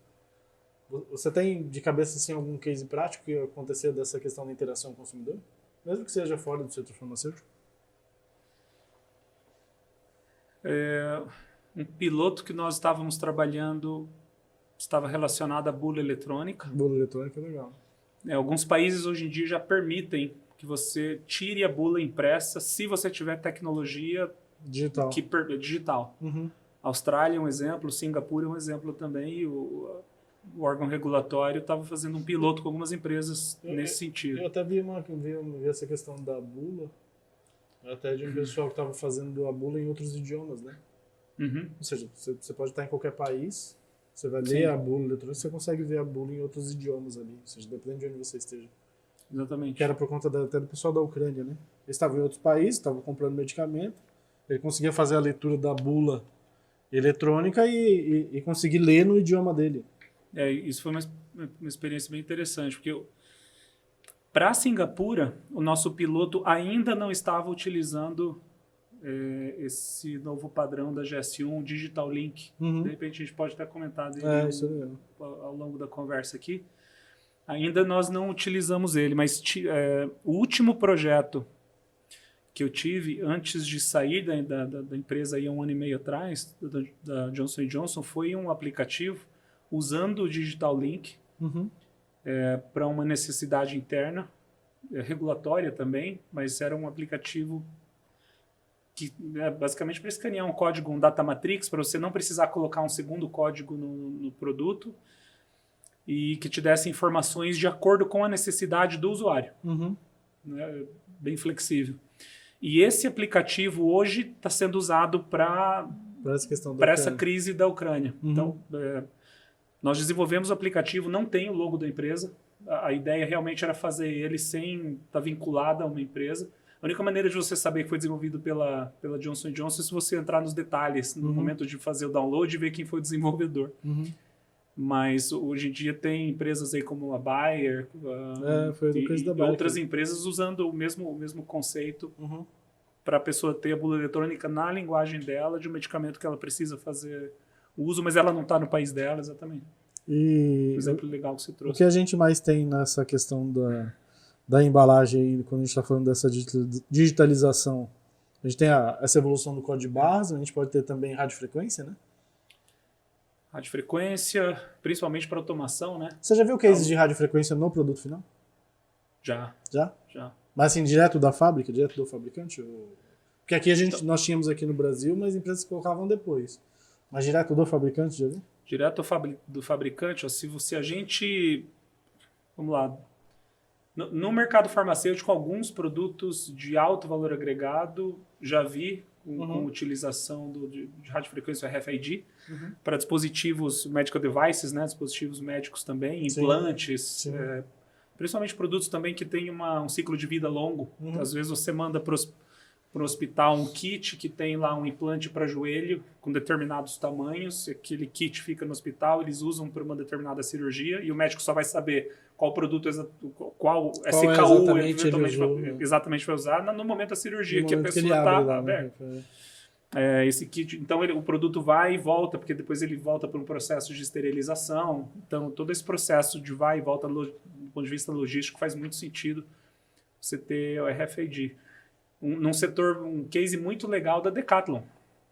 Speaker 1: você tem de cabeça assim, algum case prático que aconteceu dessa questão da interação com o consumidor? Mesmo que seja fora do setor farmacêutico?
Speaker 2: Um piloto que nós estávamos trabalhando estava relacionado à bula eletrônica.
Speaker 1: Bula eletrônica é legal.
Speaker 2: Alguns países hoje em dia já permitem que você tire a bula impressa se você tiver tecnologia
Speaker 1: Digital.
Speaker 2: digital.
Speaker 1: Uhum.
Speaker 2: Austrália é um exemplo, Singapura é um exemplo também, e o órgão regulatório estava fazendo um piloto com algumas empresas nesse sentido.
Speaker 1: Eu até vi essa questão da bula, até de um pessoal que estava fazendo a bula em outros idiomas, né?
Speaker 2: Uhum.
Speaker 1: Ou seja, você pode estar em qualquer país, você vai
Speaker 2: Sim.
Speaker 1: ler a bula eletrônica, você consegue ver a bula em outros idiomas ali, ou seja, depende de onde você esteja.
Speaker 2: Exatamente.
Speaker 1: Que era por conta até do pessoal da Ucrânia, né? Eles estavam em outros países, estavam comprando medicamento, ele conseguia fazer a leitura da bula eletrônica e conseguir ler no idioma dele.
Speaker 2: Isso foi uma experiência bem interessante, porque para Singapura, o nosso piloto ainda não estava utilizando esse novo padrão da GS1, Digital Link.
Speaker 1: Uhum.
Speaker 2: De repente a gente pode até comentar dele
Speaker 1: isso
Speaker 2: ao longo da conversa aqui. Ainda nós não utilizamos ele, mas o último projeto que eu tive antes de sair da empresa aí há 1 ano e meio atrás, da Johnson & Johnson, foi um aplicativo usando o Digital Link para uma necessidade interna, regulatória também, mas era um aplicativo que basicamente para escanear um código, um data matrix, para você não precisar colocar um segundo código no produto, e que te desse informações de acordo com a necessidade do usuário. Né? Bem flexível. E esse aplicativo hoje está sendo usado para essa crise da Ucrânia. Então, nós desenvolvemos o aplicativo, não tem o logo da empresa. A ideia realmente era fazer ele sem estar vinculado a uma empresa. A única maneira de você saber que foi desenvolvido pela Johnson & Johnson é se você entrar nos detalhes, no momento de fazer o download e ver quem foi o desenvolvedor. Mas hoje em dia tem empresas aí como a Bayer e outras empresas usando o mesmo conceito para a pessoa ter a bula eletrônica na linguagem dela, de um medicamento que ela precisa fazer uso, mas ela não está no país dela, exatamente. Um exemplo legal que você trouxe.
Speaker 1: O que a gente mais tem nessa questão da embalagem, quando a gente está falando dessa digitalização, a gente tem essa evolução do código de barras, a gente pode ter também radiofrequência, né?
Speaker 2: Radiofrequência, principalmente para automação, né?
Speaker 1: Você já viu cases de radiofrequência no produto final?
Speaker 2: Já.
Speaker 1: Já?
Speaker 2: Já.
Speaker 1: Mas assim, direto da fábrica, direto do fabricante? Porque aqui nós tínhamos aqui no Brasil, mas empresas colocavam depois. Mas direto do fabricante, já viu?
Speaker 2: Direto do fabricante, ó, se a gente... Vamos lá. No mercado farmacêutico, alguns produtos de alto valor agregado, já vi com utilização de radiofrequência RFID para dispositivos medical devices, né, dispositivos médicos também, implantes, principalmente produtos também que têm um ciclo de vida longo. Às vezes você manda para o hospital um kit que tem lá um implante para joelho com determinados tamanhos, aquele kit fica no hospital, eles usam para uma determinada cirurgia e o médico só vai saber qual produto, qual SKU exatamente vai usar no momento da cirurgia, que a pessoa está aberta. Esse kit, então o produto vai e volta, porque depois ele volta para um processo de esterilização. Então, todo esse processo de vai e volta, do ponto de vista logístico, faz muito sentido você ter o RFID. Num setor, um case muito legal da Decathlon.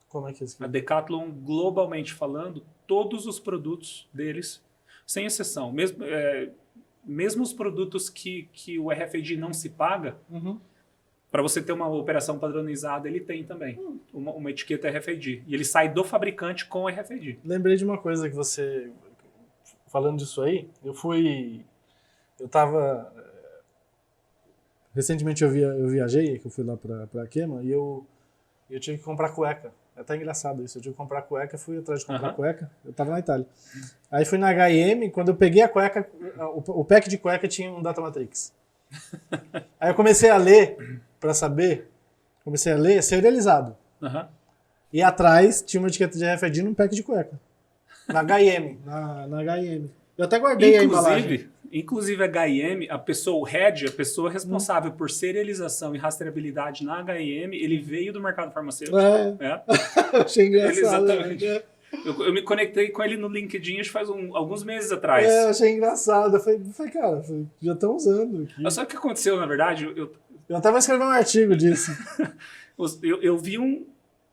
Speaker 1: Como é que é isso?
Speaker 2: A Decathlon, globalmente falando, todos os produtos deles, sem exceção, mesmo os produtos que o RFID não se paga, para você ter uma operação padronizada, ele tem também uma etiqueta RFID. E ele sai do fabricante com RFID.
Speaker 1: Lembrei de uma coisa que você... Falando disso aí, eu tava... Recentemente eu viajei, que eu fui lá pra Quema, e eu tive que comprar cueca. É até engraçado isso. Eu tive que comprar cueca, fui atrás de comprar cueca. Eu tava na Itália. Aí fui na H&M, quando eu peguei a cueca, o pack de cueca tinha um Data Matrix. Aí eu comecei a ler, pra saber, serializado. E atrás tinha uma etiqueta de RFID num pack de cueca. Na H&M. Na H&M. Eu até guardei a embalagem.
Speaker 2: Inclusive a H&M, a pessoa responsável por serialização e rastreabilidade na H&M, ele veio do mercado farmacêutico.
Speaker 1: Achei engraçado.
Speaker 2: Exatamente. Eu me conectei com ele no LinkedIn acho que faz alguns meses atrás.
Speaker 1: Achei engraçado. Eu falei, cara, já estão usando aqui.
Speaker 2: Mas sabe o que aconteceu, na verdade?
Speaker 1: Eu até vou escrever um artigo disso.
Speaker 2: eu vi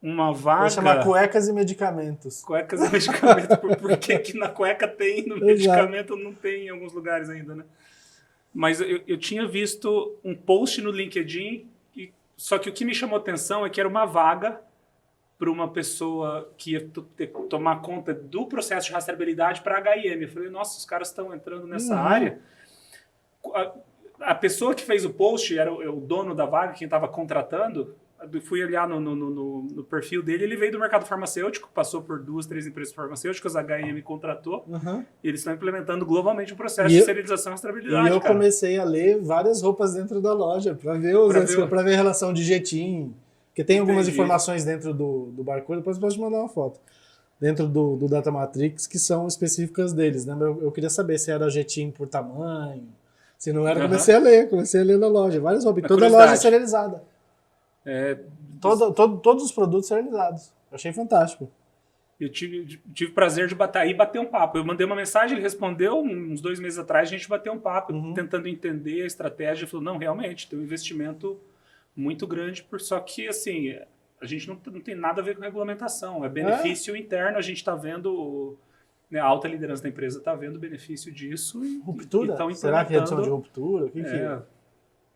Speaker 2: uma vaga...
Speaker 1: Vai chamar cuecas e medicamentos.
Speaker 2: Cuecas e medicamentos. Por que na cueca tem, no medicamento não tem em alguns lugares ainda, né? Mas eu tinha visto um post no LinkedIn, só que o que me chamou a atenção é que era uma vaga para uma pessoa que ia tomar conta do processo de rastreabilidade para a H&M. Eu falei, nossa, os caras estão entrando nessa área. A pessoa que fez o post era o dono da vaga, quem estava contratando. Eu fui olhar no perfil dele, ele veio do mercado farmacêutico, passou por 2, 3 empresas farmacêuticas, a H&M contratou, e eles estão implementando globalmente o processo de serialização e rastreabilidade.
Speaker 1: E eu comecei a ler várias roupas dentro da loja, para ver a relação de jetim, porque tem algumas informações dentro do barcode, depois eu posso te mandar uma foto, dentro do Data Matrix, que são específicas deles, né? Eu queria saber se era jetim por tamanho, se não era, comecei a ler na loja, várias roupas, toda loja serializada. Todos os produtos serializados. Eu achei fantástico.
Speaker 2: Eu tive prazer de bater um papo. Eu mandei uma mensagem, ele respondeu uns 2 meses atrás, a gente bateu um papo, tentando entender a estratégia. Ele falou, não, realmente, tem um investimento muito grande, só que, assim, a gente não tem nada a ver com regulamentação. É benefício interno, a gente está vendo... A alta liderança da empresa está vendo o benefício disso.
Speaker 1: Ruptura? Será que é redução de ruptura? O que é?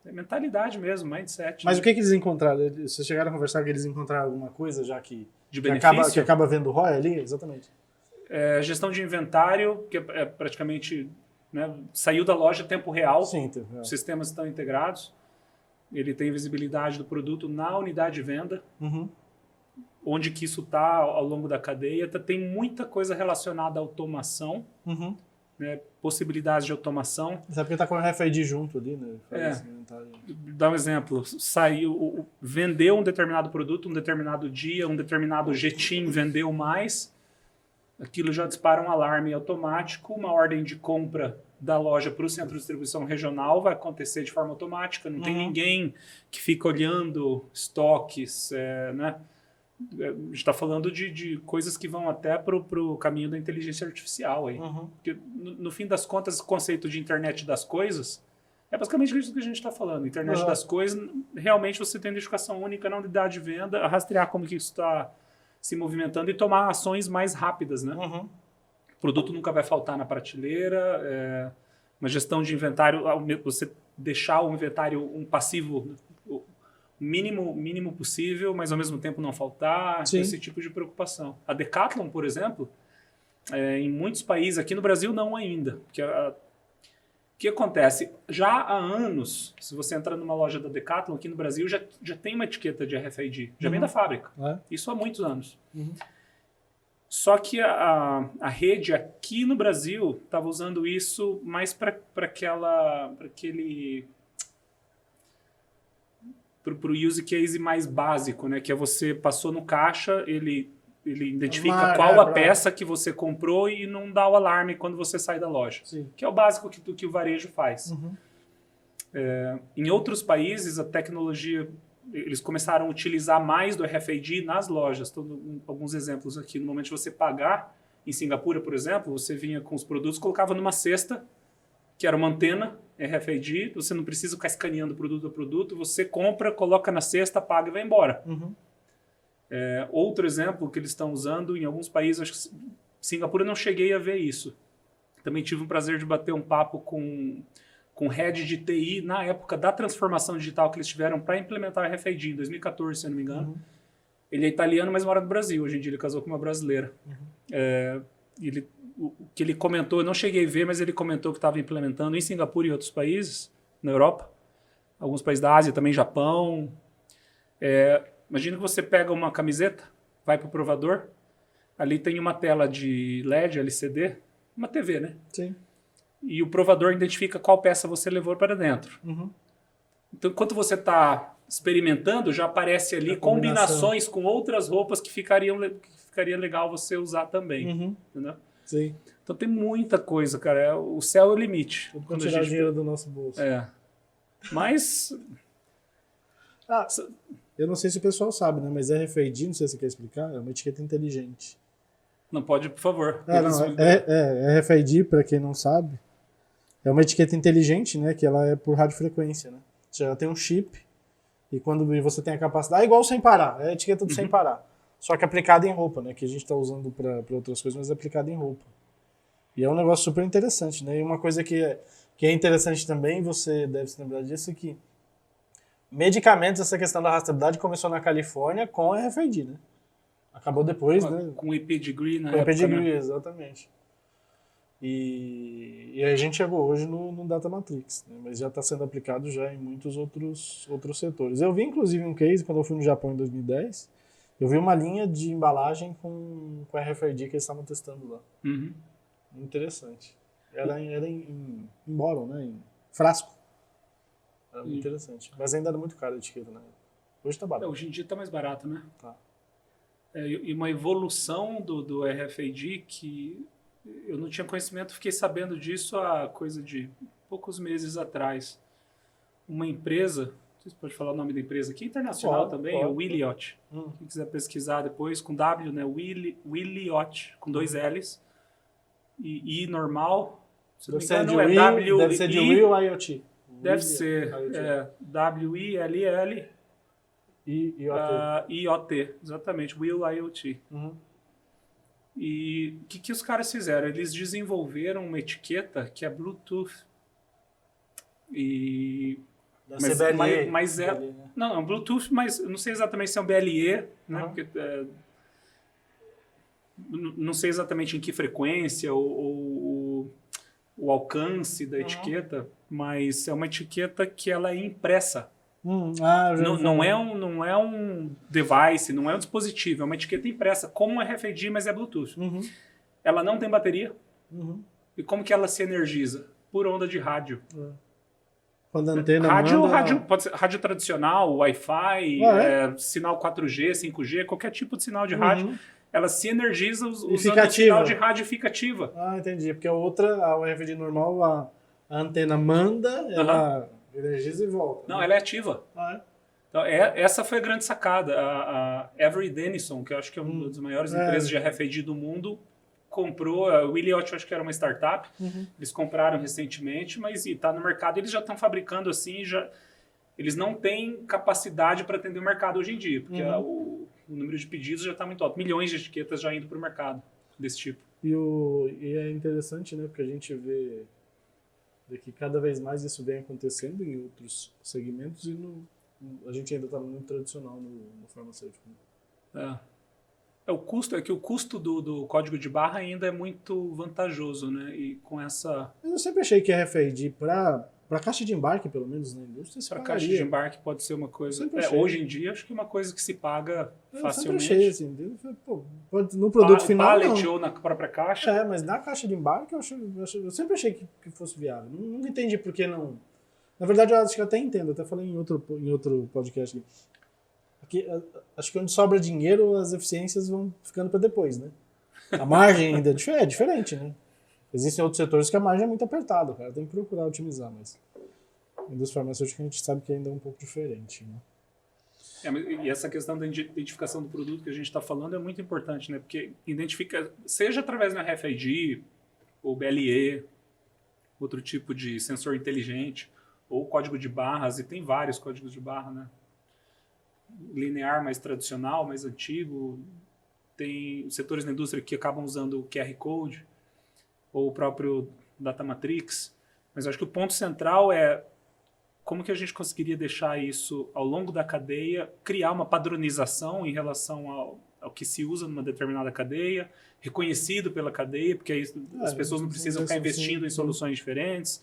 Speaker 2: É mentalidade mesmo, mindset.
Speaker 1: Mas o que eles encontraram? Vocês chegaram a conversar que eles encontraram alguma coisa já que acaba vendo ROI ali? Exatamente.
Speaker 2: Gestão de inventário, que é praticamente... Né, saiu da loja em tempo real.
Speaker 1: Sim,
Speaker 2: os sistemas estão integrados. Ele tem visibilidade do produto na unidade de venda. Onde que isso está ao longo da cadeia. Tem muita coisa relacionada à automação. Né, possibilidades de automação.
Speaker 1: Sabe porque está com o RFID junto ali, né?
Speaker 2: Dá um exemplo. Vendeu um determinado produto, um determinado dia, um determinado jetim vendeu mais. Aquilo já dispara um alarme automático, uma ordem de compra da loja para o centro de distribuição regional vai acontecer de forma automática. Não tem ninguém que fica olhando estoques, né? A gente está falando de coisas que vão até para o caminho da inteligência artificial. Aí. Porque, no fim das contas, o conceito de internet das coisas é basicamente isso que a gente está falando. Internet das coisas, realmente você tem identificação única na unidade de venda, rastrear como que isso está se movimentando e tomar ações mais rápidas. Né? O produto nunca vai faltar na prateleira, uma gestão de inventário, você deixar o inventário um passivo... mínimo possível, mas ao mesmo tempo não faltar, esse tipo de preocupação. A Decathlon, por exemplo, em muitos países, aqui no Brasil não ainda, porque o que acontece? Já há anos, se você entrar numa loja da Decathlon, aqui no Brasil já tem uma etiqueta de RFID, já vem da fábrica, isso há muitos anos. Só que a rede aqui no Brasil estava usando isso mais para aquele... para o use case mais básico, né? Que é você passou no caixa, ele identifica qual a peça que você comprou e não dá o alarme quando você sai da loja. Que é o básico que o varejo faz. Em outros países, a tecnologia, eles começaram a utilizar mais do RFID nas lojas. Estou dando alguns exemplos aqui. No momento de você pagar, em Singapura, por exemplo, você vinha com os produtos, colocava numa cesta, que era uma antena RFID, você não precisa ficar escaneando produto a produto, você compra, coloca na cesta, paga e vai embora. Outro exemplo que eles estão usando em alguns países, acho que Singapura não cheguei a ver isso. Também tive o prazer de bater um papo com head de TI na época da transformação digital que eles tiveram para implementar o RFID, em 2014, se eu não me engano. Ele é italiano, mas mora no Brasil. Hoje em dia ele casou com uma brasileira. O que ele comentou, eu não cheguei a ver, mas ele comentou que estava implementando em Singapura e outros países, na Europa, alguns países da Ásia, também Japão. Imagina que você pega uma camiseta vai para o provador, ali tem uma tela de LED, LCD, uma TV, né?
Speaker 1: Sim.
Speaker 2: E o provador identifica qual peça você levou para dentro.
Speaker 1: Uhum.
Speaker 2: Então, enquanto você está experimentando, já aparece ali combinações com outras roupas que ficaria legal você usar também.
Speaker 1: Uhum.
Speaker 2: Entendeu?
Speaker 1: Sim.
Speaker 2: Então tem muita coisa, cara. O céu é o limite.
Speaker 1: Tudo pra tirar o dinheiro do nosso bolso.
Speaker 2: Mas...
Speaker 1: Eu não sei se o pessoal sabe, né? Mas RFID, não sei se você quer explicar, é uma etiqueta inteligente.
Speaker 2: Não pode, por favor.
Speaker 1: RFID, para quem não sabe, é uma etiqueta inteligente, né? Que ela é por radiofrequência, né? Ou seja, ela tem um chip e quando você tem a capacidade... É igual o sem parar, é a etiqueta do sem parar. Só que aplicada em roupa, né? Que a gente está usando para outras coisas, mas é aplicada em roupa. E é um negócio super interessante, né? E uma coisa que é interessante também, você deve se lembrar disso, é que medicamentos, essa questão da rastreabilidade começou na Califórnia com a RFID, né? Acabou depois, né?
Speaker 2: Com o pedigree na
Speaker 1: época. Com o pedigree,
Speaker 2: né?
Speaker 1: exatamente. E a gente chegou hoje no Data Matrix, né? Mas já está sendo aplicado já em muitos outros setores. Eu vi, inclusive, um case, quando eu fui no Japão em 2010, eu vi uma linha de embalagem com RFID que eles estavam testando lá.
Speaker 2: Uhum.
Speaker 1: Interessante. Era em bottle, né? Em frasco. Era muito interessante. Mas ainda era muito caro a etiqueta, né? Hoje tá barato.
Speaker 2: Hoje em dia tá mais barato, né?
Speaker 1: Tá.
Speaker 2: E uma evolução do RFID que eu não tinha conhecimento, fiquei sabendo disso há coisa de poucos meses atrás. Uma empresa, não sei se pode falar o nome da empresa aqui, internacional também, é o Wiliot. Quem quiser pesquisar depois, com W, né? Wiliot, com 2 L's. E I normal.
Speaker 1: Deve ser de Will ou IoT?
Speaker 2: Deve ser W-I-L-L IoT, exatamente, Will IoT.
Speaker 1: Uhum.
Speaker 2: E o que os caras fizeram? Eles desenvolveram uma etiqueta que é Bluetooth.
Speaker 1: Mas é...
Speaker 2: BLE, né? Não, é um Bluetooth, mas eu não sei exatamente se é um BLE, né?
Speaker 1: Uhum.
Speaker 2: Porque, não sei exatamente em que frequência ou o alcance da etiqueta, mas é uma etiqueta que ela é impressa. Não é um device, não é um dispositivo, é uma etiqueta impressa, como um RFID, mas é Bluetooth.
Speaker 1: Uhum.
Speaker 2: Ela não tem bateria.
Speaker 1: Uhum.
Speaker 2: E como que ela se energiza? Por onda de rádio.
Speaker 1: Quando a antena
Speaker 2: rádio, pode ser rádio tradicional, Wi-Fi, sinal 4G, 5G, qualquer tipo de sinal de rádio. Ela se energiza usando o sinal de rádio e fica ativa.
Speaker 1: Ah, entendi. Porque a RFID normal, a antena manda, ela energiza e volta.
Speaker 2: Não, ela é ativa. Então, essa foi a grande sacada. A Avery Dennison, que eu acho que é uma das maiores empresas de RFID do mundo, comprou. A Wiliot, acho que era uma startup. Eles compraram recentemente, mas está no mercado. Eles já estão fabricando assim. Eles não têm capacidade para atender o mercado hoje em dia, porque o número de pedidos já está muito alto. Milhões de etiquetas já indo para o mercado desse tipo. E
Speaker 1: é interessante, né? Porque a gente vê que cada vez mais isso vem acontecendo em outros segmentos e a gente ainda está muito tradicional no farmacêutico.
Speaker 2: O custo do código de barra ainda é muito vantajoso, né? E com essa...
Speaker 1: Eu sempre achei que a RFID para caixa de embarque, pelo menos na indústria, se
Speaker 2: para caixa de embarque pode ser uma coisa... hoje em dia, acho que é uma coisa que se paga facilmente.
Speaker 1: Eu sempre achei, assim. No produto final,
Speaker 2: pallet ou na própria caixa.
Speaker 1: Mas na caixa de embarque, eu sempre achei que fosse viável. Nunca entendi por que não... Na verdade, eu acho que eu até entendo. Até falei em outro podcast aqui. Acho que onde sobra dinheiro, as eficiências vão ficando para depois, né? A margem ainda é diferente, né? Existem outros setores que a margem é muito apertada, cara. Tem que procurar otimizar, mas a indústria farmacêutica a gente sabe que ainda é um pouco diferente, né?
Speaker 2: E essa questão da identificação do produto que a gente está falando é muito importante, né? Porque identifica, seja através da RFID, ou BLE, outro tipo de sensor inteligente, ou código de barras, e tem vários códigos de barra, né? Linear mais tradicional, mais antigo. Tem setores da indústria que acabam usando o QR Code, ou o próprio Data Matrix. Mas eu acho que o ponto central é como que a gente conseguiria deixar isso ao longo da cadeia, criar uma padronização em relação ao que se usa numa determinada cadeia, reconhecido pela cadeia, porque aí as pessoas não precisam ficar investindo em soluções diferentes,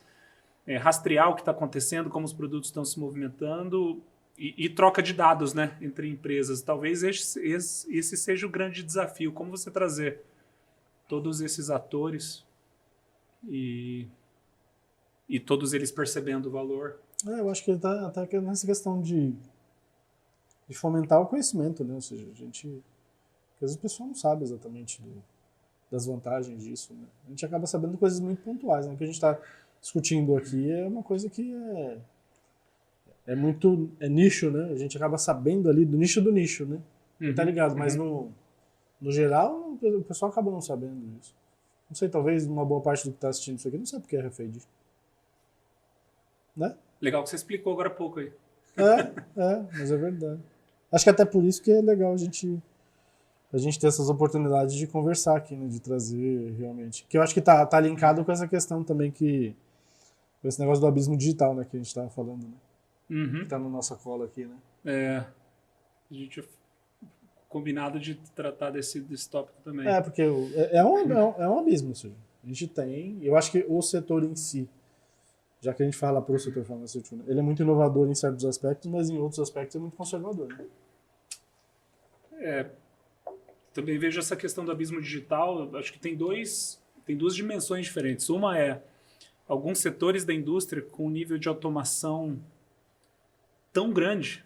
Speaker 2: rastrear o que está acontecendo, como os produtos estão se movimentando e troca de dados, né, entre empresas. Talvez esse seja o grande desafio. Como você trazer todos esses atores e todos eles percebendo o valor.
Speaker 1: Eu acho que ele está nessa questão de fomentar o conhecimento, né? Ou seja, porque às vezes o pessoal não sabe exatamente das vantagens disso, né? A gente acaba sabendo coisas muito pontuais, né? O que a gente está discutindo aqui é uma coisa que é muito nicho, né? A gente acaba sabendo ali do nicho, né? Tá ligado? Mas no geral, o pessoal acaba não sabendo disso. Não sei, talvez uma boa parte do que está assistindo isso aqui não sabe o que é RFID. Né?
Speaker 2: Legal que você explicou agora há pouco aí.
Speaker 1: Mas é verdade. Acho que até por isso que é legal a gente ter essas oportunidades de conversar aqui, né? De trazer realmente. Que eu acho que tá linkado com essa questão também com esse negócio do abismo digital, né? Que a gente tava falando, né? Que tá na nossa cola aqui, né?
Speaker 2: A gente combinado de tratar desse tópico também.
Speaker 1: Porque é um abismo, ou seja, a gente tem. Eu acho que o setor em si, já que a gente fala pro setor farmacêutico, né, ele é muito inovador em certos aspectos, mas em outros aspectos é muito conservador. Né?
Speaker 2: Também vejo essa questão do abismo digital, acho que tem duas dimensões diferentes. Uma é alguns setores da indústria com um nível de automação tão grande,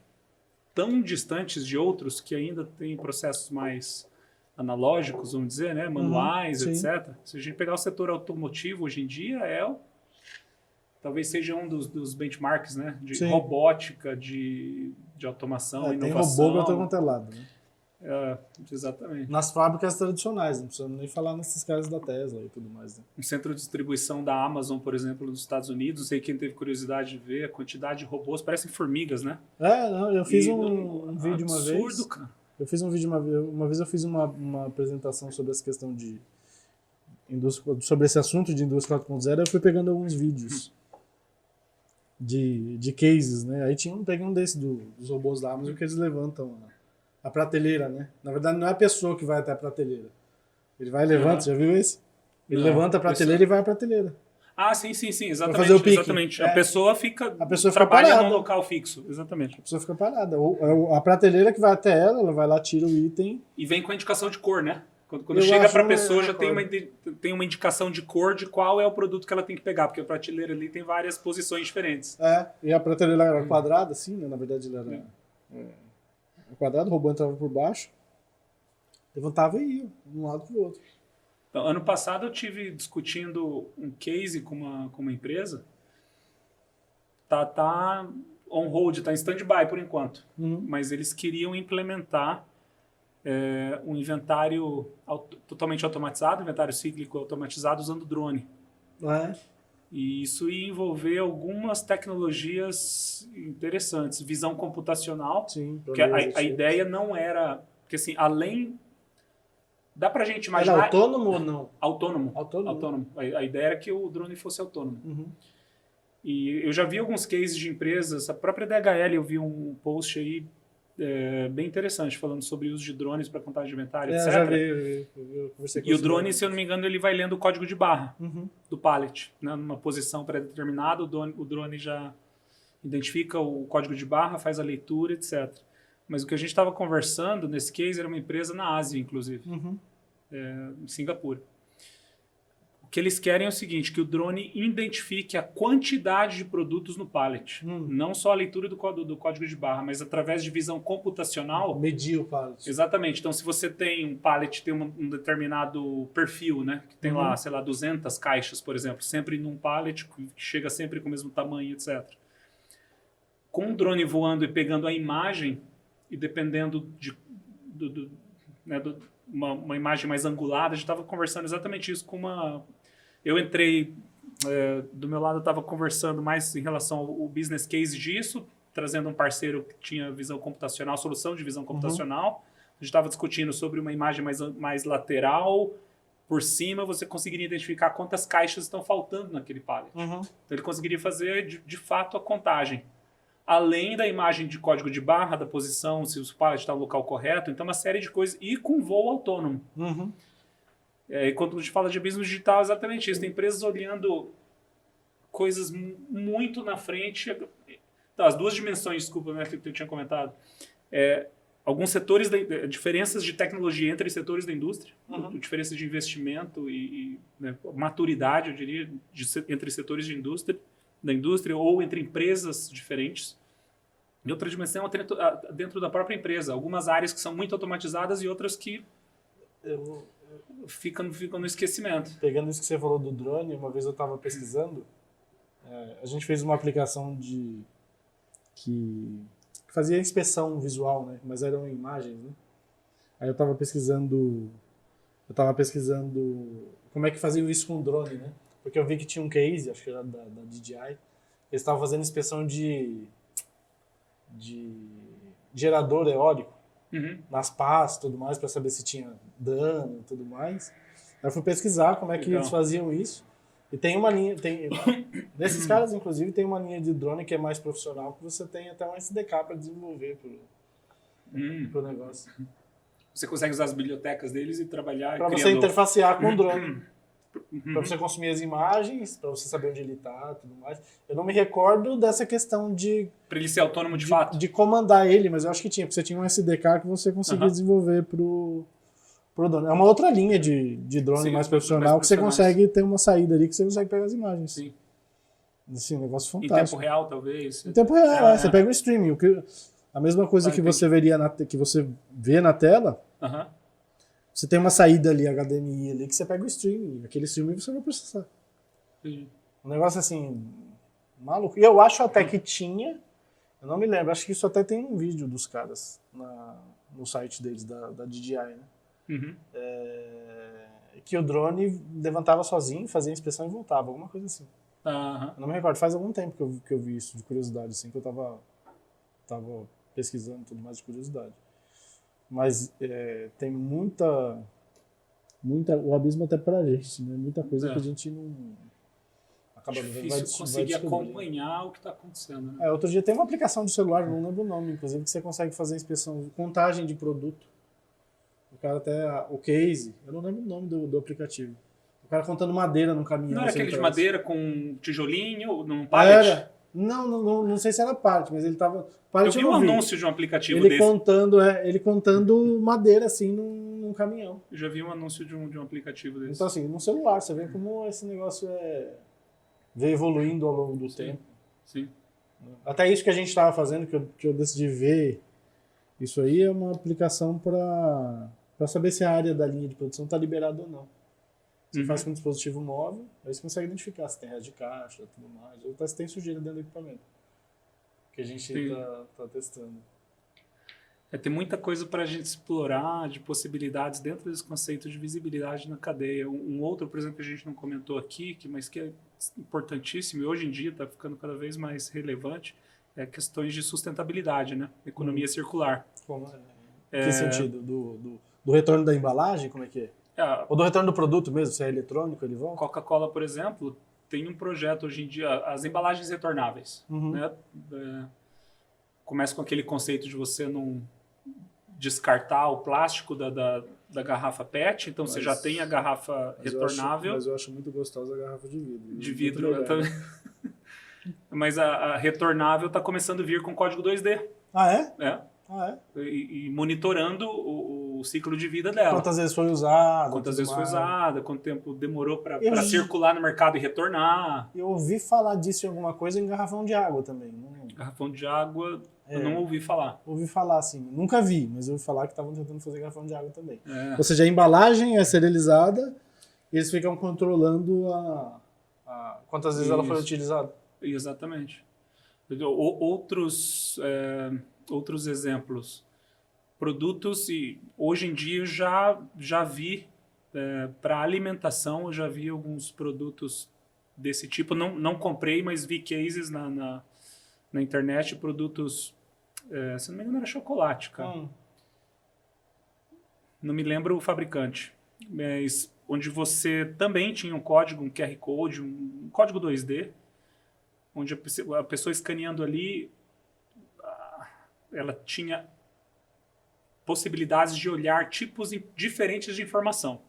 Speaker 2: tão distantes de outros, que ainda tem processos mais analógicos, vamos dizer, né? Manuais, etc. Se a gente pegar o setor automotivo hoje em dia, talvez seja um dos benchmarks, né? De robótica, de automação, inovação.
Speaker 1: Tem robô para todo quanto é lado, né?
Speaker 2: Exatamente.
Speaker 1: Nas fábricas tradicionais, não precisamos nem falar nesses caras da Tesla e tudo mais. Né?
Speaker 2: Um centro de distribuição da Amazon, por exemplo, nos Estados Unidos, não sei quem teve curiosidade de ver a quantidade de robôs, parecem formigas, né?
Speaker 1: Eu fiz um vídeo uma vez.
Speaker 2: Absurdo, cara.
Speaker 1: Eu fiz um vídeo uma vez eu fiz uma apresentação sobre essa questão de indústria, sobre esse assunto de indústria 4.0, eu fui pegando alguns vídeos de cases, né? Aí peguei um desses dos robôs da Amazon que eles levantam a prateleira, né? Na verdade, não é a pessoa que vai até a prateleira. Ele vai e levanta, já viu esse? Ele levanta a prateleira e vai à prateleira.
Speaker 2: Sim, exatamente.
Speaker 1: Pra fazer o picking.
Speaker 2: Exatamente. A pessoa fica
Speaker 1: parada.
Speaker 2: Trabalha num local fixo, exatamente.
Speaker 1: A pessoa fica parada. A prateleira que vai até ela vai lá, tira o item.
Speaker 2: E vem com a indicação de cor, né? Quando chega para a pessoa, já tem uma indicação de cor de qual é o produto que ela tem que pegar, porque a prateleira ali tem várias posições diferentes.
Speaker 1: E a prateleira era quadrada, assim, né? Na verdade, ela era quadrado, o robô entrava por baixo, levantava e ia, de um lado para o outro.
Speaker 2: Então, ano passado eu tive discutindo um case com uma empresa, tá on hold, tá em stand-by por enquanto, mas eles queriam implementar um inventário totalmente automatizado, inventário cíclico automatizado usando drone. E isso ia envolver algumas tecnologias interessantes. Visão computacional.
Speaker 1: Sim,
Speaker 2: porque a ideia não era... Porque assim, além... Dá pra gente imaginar...
Speaker 1: Era autônomo ou não?
Speaker 2: Autônomo. A ideia era que o drone fosse autônomo. E eu já vi alguns cases de empresas, a própria DHL, eu vi um post aí bem interessante, falando sobre o uso de drones para contagem de inventário, etc.
Speaker 1: Já vi, eu conversei com
Speaker 2: E o drone, se eu não me engano, ele vai lendo o código de barra do pallet, né? Numa posição pré-determinada, o drone já identifica o código de barra, faz a leitura, etc. Mas o que a gente estava conversando nesse case era uma empresa na Ásia, inclusive, em Singapura. O que eles querem é o seguinte, que o drone identifique a quantidade de produtos no pallet. Não só a leitura do código de barra, mas através de visão computacional...
Speaker 1: Medir o pallet.
Speaker 2: Exatamente. Então, se você tem um pallet, tem um determinado perfil, né? Que tem lá, sei lá, 200 caixas, por exemplo, sempre num pallet, que chega sempre com o mesmo tamanho, etc. Com o drone voando e pegando a imagem, e dependendo uma imagem mais angulada, a gente estava conversando exatamente isso com uma... Eu entrei, do meu lado eu estava conversando mais em relação ao business case disso, trazendo um parceiro que tinha visão computacional, solução de visão computacional. A gente estava discutindo sobre uma imagem mais lateral, por cima você conseguiria identificar quantas caixas estão faltando naquele pallet. Então ele conseguiria fazer, de fato, a contagem. Além da imagem de código de barra, da posição, se o pallet está no local correto, então uma série de coisas, e com voo autônomo. E quando a gente fala de abismo digital, é exatamente isso. Tem empresas olhando coisas muito na frente. Tá, as duas dimensões, desculpa, né, que eu tinha comentado. Alguns setores, diferenças de tecnologia entre setores da indústria, diferenças de investimento e né, maturidade, eu diria, entre setores da indústria ou entre empresas diferentes. E outra dimensão é dentro da própria empresa. Algumas áreas que são muito automatizadas e outras que ficam no esquecimento.
Speaker 1: Pegando isso que você falou do drone, uma vez eu estava pesquisando, a gente fez uma aplicação que fazia inspeção visual, né? Mas eram imagens, né? Aí eu estava pesquisando como é que faziam isso com drone, né? Porque eu vi que tinha um case, acho que era da DJI, eles estavam fazendo inspeção de gerador eólico nas pás e tudo mais, para saber se tinha dano e tudo mais. Aí eu fui pesquisar como é que eles faziam isso. E tem uma linha, desses caras, inclusive, tem uma linha de drone que é mais profissional, que você tem até um SDK para desenvolver pro negócio.
Speaker 2: Você consegue usar as bibliotecas deles e trabalhar...
Speaker 1: Para você interfacear com o drone. Para você consumir as imagens, para você saber onde ele está e tudo mais. Eu não me recordo dessa questão de...
Speaker 2: Para ele ser autônomo de fato?
Speaker 1: De comandar ele, mas eu acho que tinha, porque você tinha um SDK que você conseguia desenvolver pro drone. É uma outra linha de drone mais profissional que você consegue ter uma saída ali que você consegue pegar as imagens. Sim. Assim, um negócio fantástico.
Speaker 2: Em tempo real, talvez?
Speaker 1: Em tempo real, você pega o streaming. A mesma coisa que você veria que você vê na tela, você tem uma saída ali, HDMI ali, que você pega o streaming. Aquele streaming você vai processar.
Speaker 2: Sim.
Speaker 1: Um negócio assim, maluco. E eu acho até que tinha, eu não me lembro, acho que isso até tem um vídeo dos caras no site deles, da DJI, né? Que o drone levantava sozinho, fazia a inspeção e voltava, alguma coisa assim. Eu não me recordo, faz algum tempo que eu vi isso, de curiosidade, assim, que eu tava pesquisando tudo mais de curiosidade. Mas tem muita... O abismo até pra gente, né? Muita coisa que a gente não... Acaba
Speaker 2: difícil conseguir acompanhar o que está acontecendo. Né?
Speaker 1: Outro dia tem uma aplicação de celular, não lembro o nome, inclusive, que você consegue fazer inspeção, contagem de produto. O cara até... O case, eu não lembro o nome do aplicativo. O cara contando madeira no caminhão.
Speaker 2: Não era aquele de madeira com tijolinho, num pallet?
Speaker 1: Era. Não sei se era pallet, mas ele tava...
Speaker 2: Eu vi um anúncio de um aplicativo
Speaker 1: desse. Ele contando madeira, assim, num caminhão.
Speaker 2: Eu já vi um anúncio de um aplicativo desse.
Speaker 1: Então, assim, no celular, você vê como esse negócio veio evoluindo ao longo do tempo.
Speaker 2: Sim.
Speaker 1: Até isso que a gente estava fazendo, que eu decidi ver, isso aí é uma aplicação para saber se a área da linha de produção está liberada ou não. Você faz com um dispositivo móvel, aí você consegue identificar se tem resto de caixa e tudo mais, ou até se tem sujeira dentro do equipamento, que a gente está testando.
Speaker 2: Tem muita coisa para a gente explorar de possibilidades dentro desse conceito de visibilidade na cadeia. Um outro, por exemplo, que a gente não comentou aqui, mas que é importantíssimo e hoje em dia está ficando cada vez mais relevante, é questões de sustentabilidade, né? Economia circular.
Speaker 1: Como que sentido? Do retorno da embalagem? Como é que é? Ou do retorno do produto mesmo? Se é eletrônico, ele volta?
Speaker 2: Coca-Cola, por exemplo, tem um projeto hoje em dia, as embalagens retornáveis. Né? Começa com aquele conceito de você não descartar o plástico da garrafa PET, então você já tem a garrafa retornável.
Speaker 1: Mas eu acho muito gostosa a garrafa de vidro.
Speaker 2: De vidro também. Mas a retornável está começando a vir com código 2D.
Speaker 1: Ah, é?
Speaker 2: E monitorando o ciclo de vida dela.
Speaker 1: Quantas vezes foi usada.
Speaker 2: Quanto tempo demorou para circular no mercado e retornar.
Speaker 1: Eu ouvi falar disso em alguma coisa em garrafão de água também.
Speaker 2: Garrafão de água, eu não ouvi falar.
Speaker 1: Ouvi falar, sim. Nunca vi, mas ouvi falar que estavam tentando fazer garrafão de água também. Ou seja, a embalagem é serializada e eles ficam controlando quantas vezes ela foi utilizada.
Speaker 2: Exatamente. Outros exemplos. Produtos, e hoje em dia eu já vi, para alimentação, eu já vi alguns produtos desse tipo. Não comprei, mas vi cases na internet, produtos, se não me engano era chocolate, cara. Não me lembro o fabricante, mas onde você também tinha um código, um QR Code, um código 2D, onde a pessoa escaneando ali, ela tinha possibilidades de olhar tipos diferentes de informação.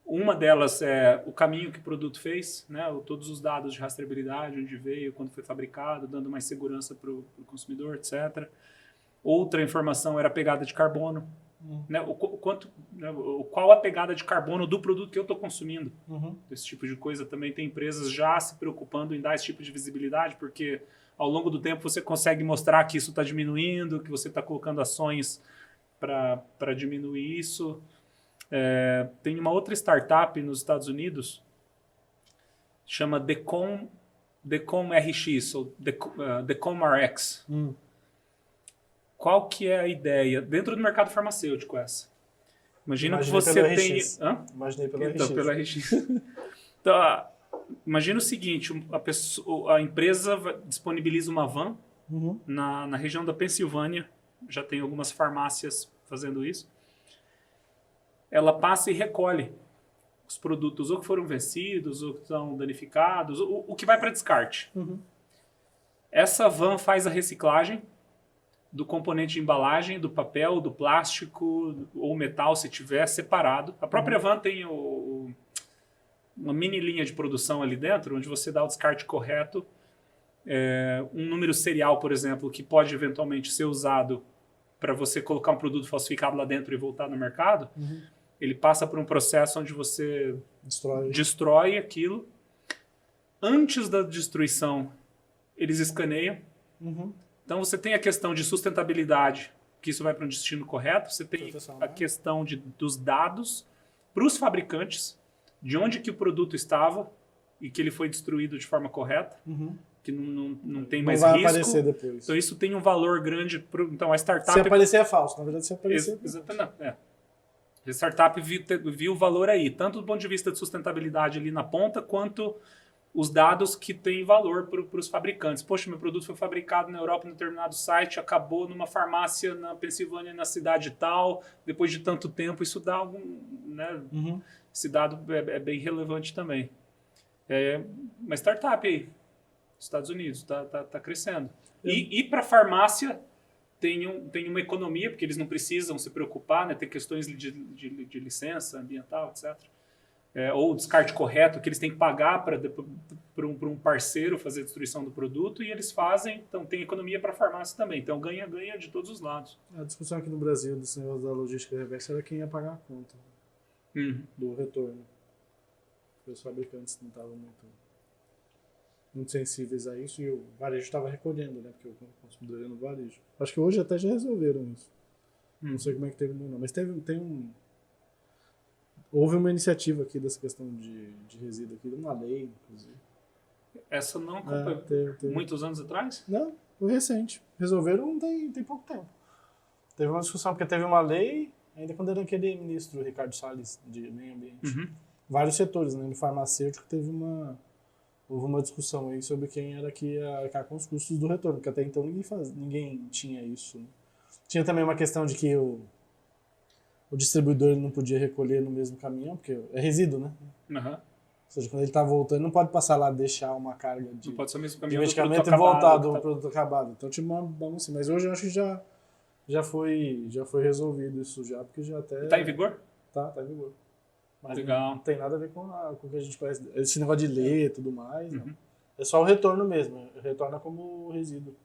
Speaker 2: Uma delas é o caminho que o produto fez, né? Todos os dados de rastreabilidade, onde veio, quando foi fabricado, dando mais segurança para o consumidor, etc. Outra informação era a pegada de carbono, né? Qual a pegada de carbono do produto que eu estou consumindo. Esse tipo de coisa também tem empresas já se preocupando em dar esse tipo de visibilidade, porque ao longo do tempo você consegue mostrar que isso está diminuindo, que você está colocando ações para diminuir isso. Tem uma outra startup nos Estados Unidos, chama Decom RX, ou Decom RX. Qual que é a ideia? Dentro do mercado farmacêutico essa. Imagina que você tem...
Speaker 1: Imaginei pelo RX.
Speaker 2: Então, pelo RX. Então, imagina o seguinte, a empresa disponibiliza uma van na região da Pensilvânia, já tem algumas farmácias fazendo isso. Ela passa e recolhe os produtos ou que foram vencidos, ou que estão danificados, o que vai para descarte. Essa van faz a reciclagem do componente de embalagem, do papel, do plástico ou metal, se tiver separado. A própria van tem uma mini linha de produção ali dentro, onde você dá o descarte correto. Um número serial, por exemplo, que pode eventualmente ser usado para você colocar um produto falsificado lá dentro e voltar no mercado. Ele passa por um processo onde você destrói aquilo. Antes da destruição, eles escaneiam. Então você tem a questão de sustentabilidade, que isso vai para um destino correto. Você tem a questão dos dados para os fabricantes, de onde que o produto estava e que ele foi destruído de forma correta, que não tem mais risco. Não vai aparecer depois. Então isso tem um valor grande. Então a startup...
Speaker 1: Se aparecer é falso, na verdade se aparecer...
Speaker 2: Exatamente, A startup viu o valor aí, tanto do ponto de vista de sustentabilidade ali na ponta, quanto os dados que têm valor para os fabricantes. Poxa, meu produto foi fabricado na Europa, em determinado site, acabou numa farmácia na Pensilvânia, na cidade tal, depois de tanto tempo, isso dá algum... Né? Esse dado é bem relevante também. Uma startup aí, Estados Unidos, está crescendo. E para a farmácia... Tem uma economia, porque eles não precisam se preocupar, né? Tem questões de licença ambiental, etc. Ou descarte correto, que eles têm que pagar para um parceiro fazer a destruição do produto, e eles fazem, então tem economia para a farmácia também. Então ganha-ganha de todos os lados.
Speaker 1: A discussão aqui no Brasil desse negócio da logística reversa era quem ia pagar a conta do retorno. Os fabricantes não estavam muito sensíveis a isso, e o varejo estava recolhendo, né? Porque o consumidor ia no varejo. Acho que hoje até já resolveram isso. Não sei como é que terminou, não. Mas houve uma iniciativa aqui dessa questão de resíduo aqui, uma lei, inclusive.
Speaker 2: Essa não teve muitos anos atrás?
Speaker 1: Não, foi recente. Resolveram tem pouco tempo. Teve uma discussão, porque teve uma lei, ainda quando era aquele ministro Ricardo Salles, de meio ambiente. Vários setores, né? No farmacêutico houve uma discussão aí sobre quem era que ia arcar com os custos do retorno, porque até então ninguém tinha isso. Né? Tinha também uma questão de que o distribuidor não podia recolher no mesmo caminhão, porque é resíduo, né? Ou seja, quando ele está voltando, não pode passar lá e deixar uma carga de medicamento e voltar do produto acabado. Então tinha uma bagunça. Mas hoje eu acho que já foi resolvido isso já, porque já até...
Speaker 2: Está em vigor?
Speaker 1: Tá em vigor. Mas
Speaker 2: legal.
Speaker 1: Não tem nada a ver com o que a gente conhece. Esse negócio de ler e tudo mais. Não. É só o retorno mesmo. Retorna como resíduo.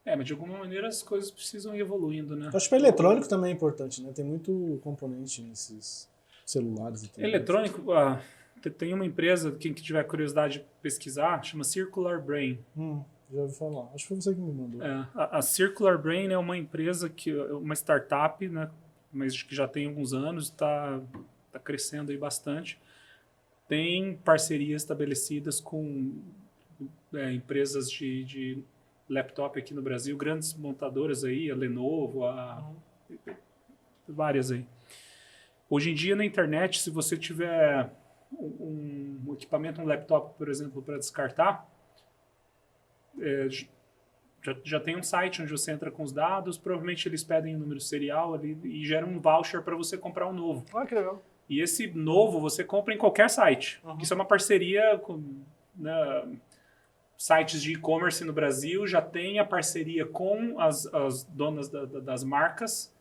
Speaker 2: Mas de alguma maneira as coisas precisam ir evoluindo, né?
Speaker 1: Acho que o eletrônico também é importante, né? Tem muito componente nesses celulares e tudo.
Speaker 2: Eletrônico, tem uma empresa, quem que tiver curiosidade de pesquisar, chama Circular Brain.
Speaker 1: Já ouvi falar. Acho que foi você que me mandou.
Speaker 2: A Circular Brain é uma empresa, uma startup, né? Mas que já tem alguns anos, está crescendo aí bastante. Tem parcerias estabelecidas com empresas de laptop aqui no Brasil, grandes montadoras aí, a Lenovo, várias aí. Hoje em dia na internet, se você tiver um equipamento, um laptop, por exemplo, para descartar, já tem um site onde você entra com os dados, provavelmente eles pedem o número serial ali e geram um voucher para você comprar um novo.
Speaker 1: Que legal.
Speaker 2: E esse novo você compra em qualquer site. Isso é uma parceria com sites de e-commerce no Brasil, já tem a parceria com as donas das marcas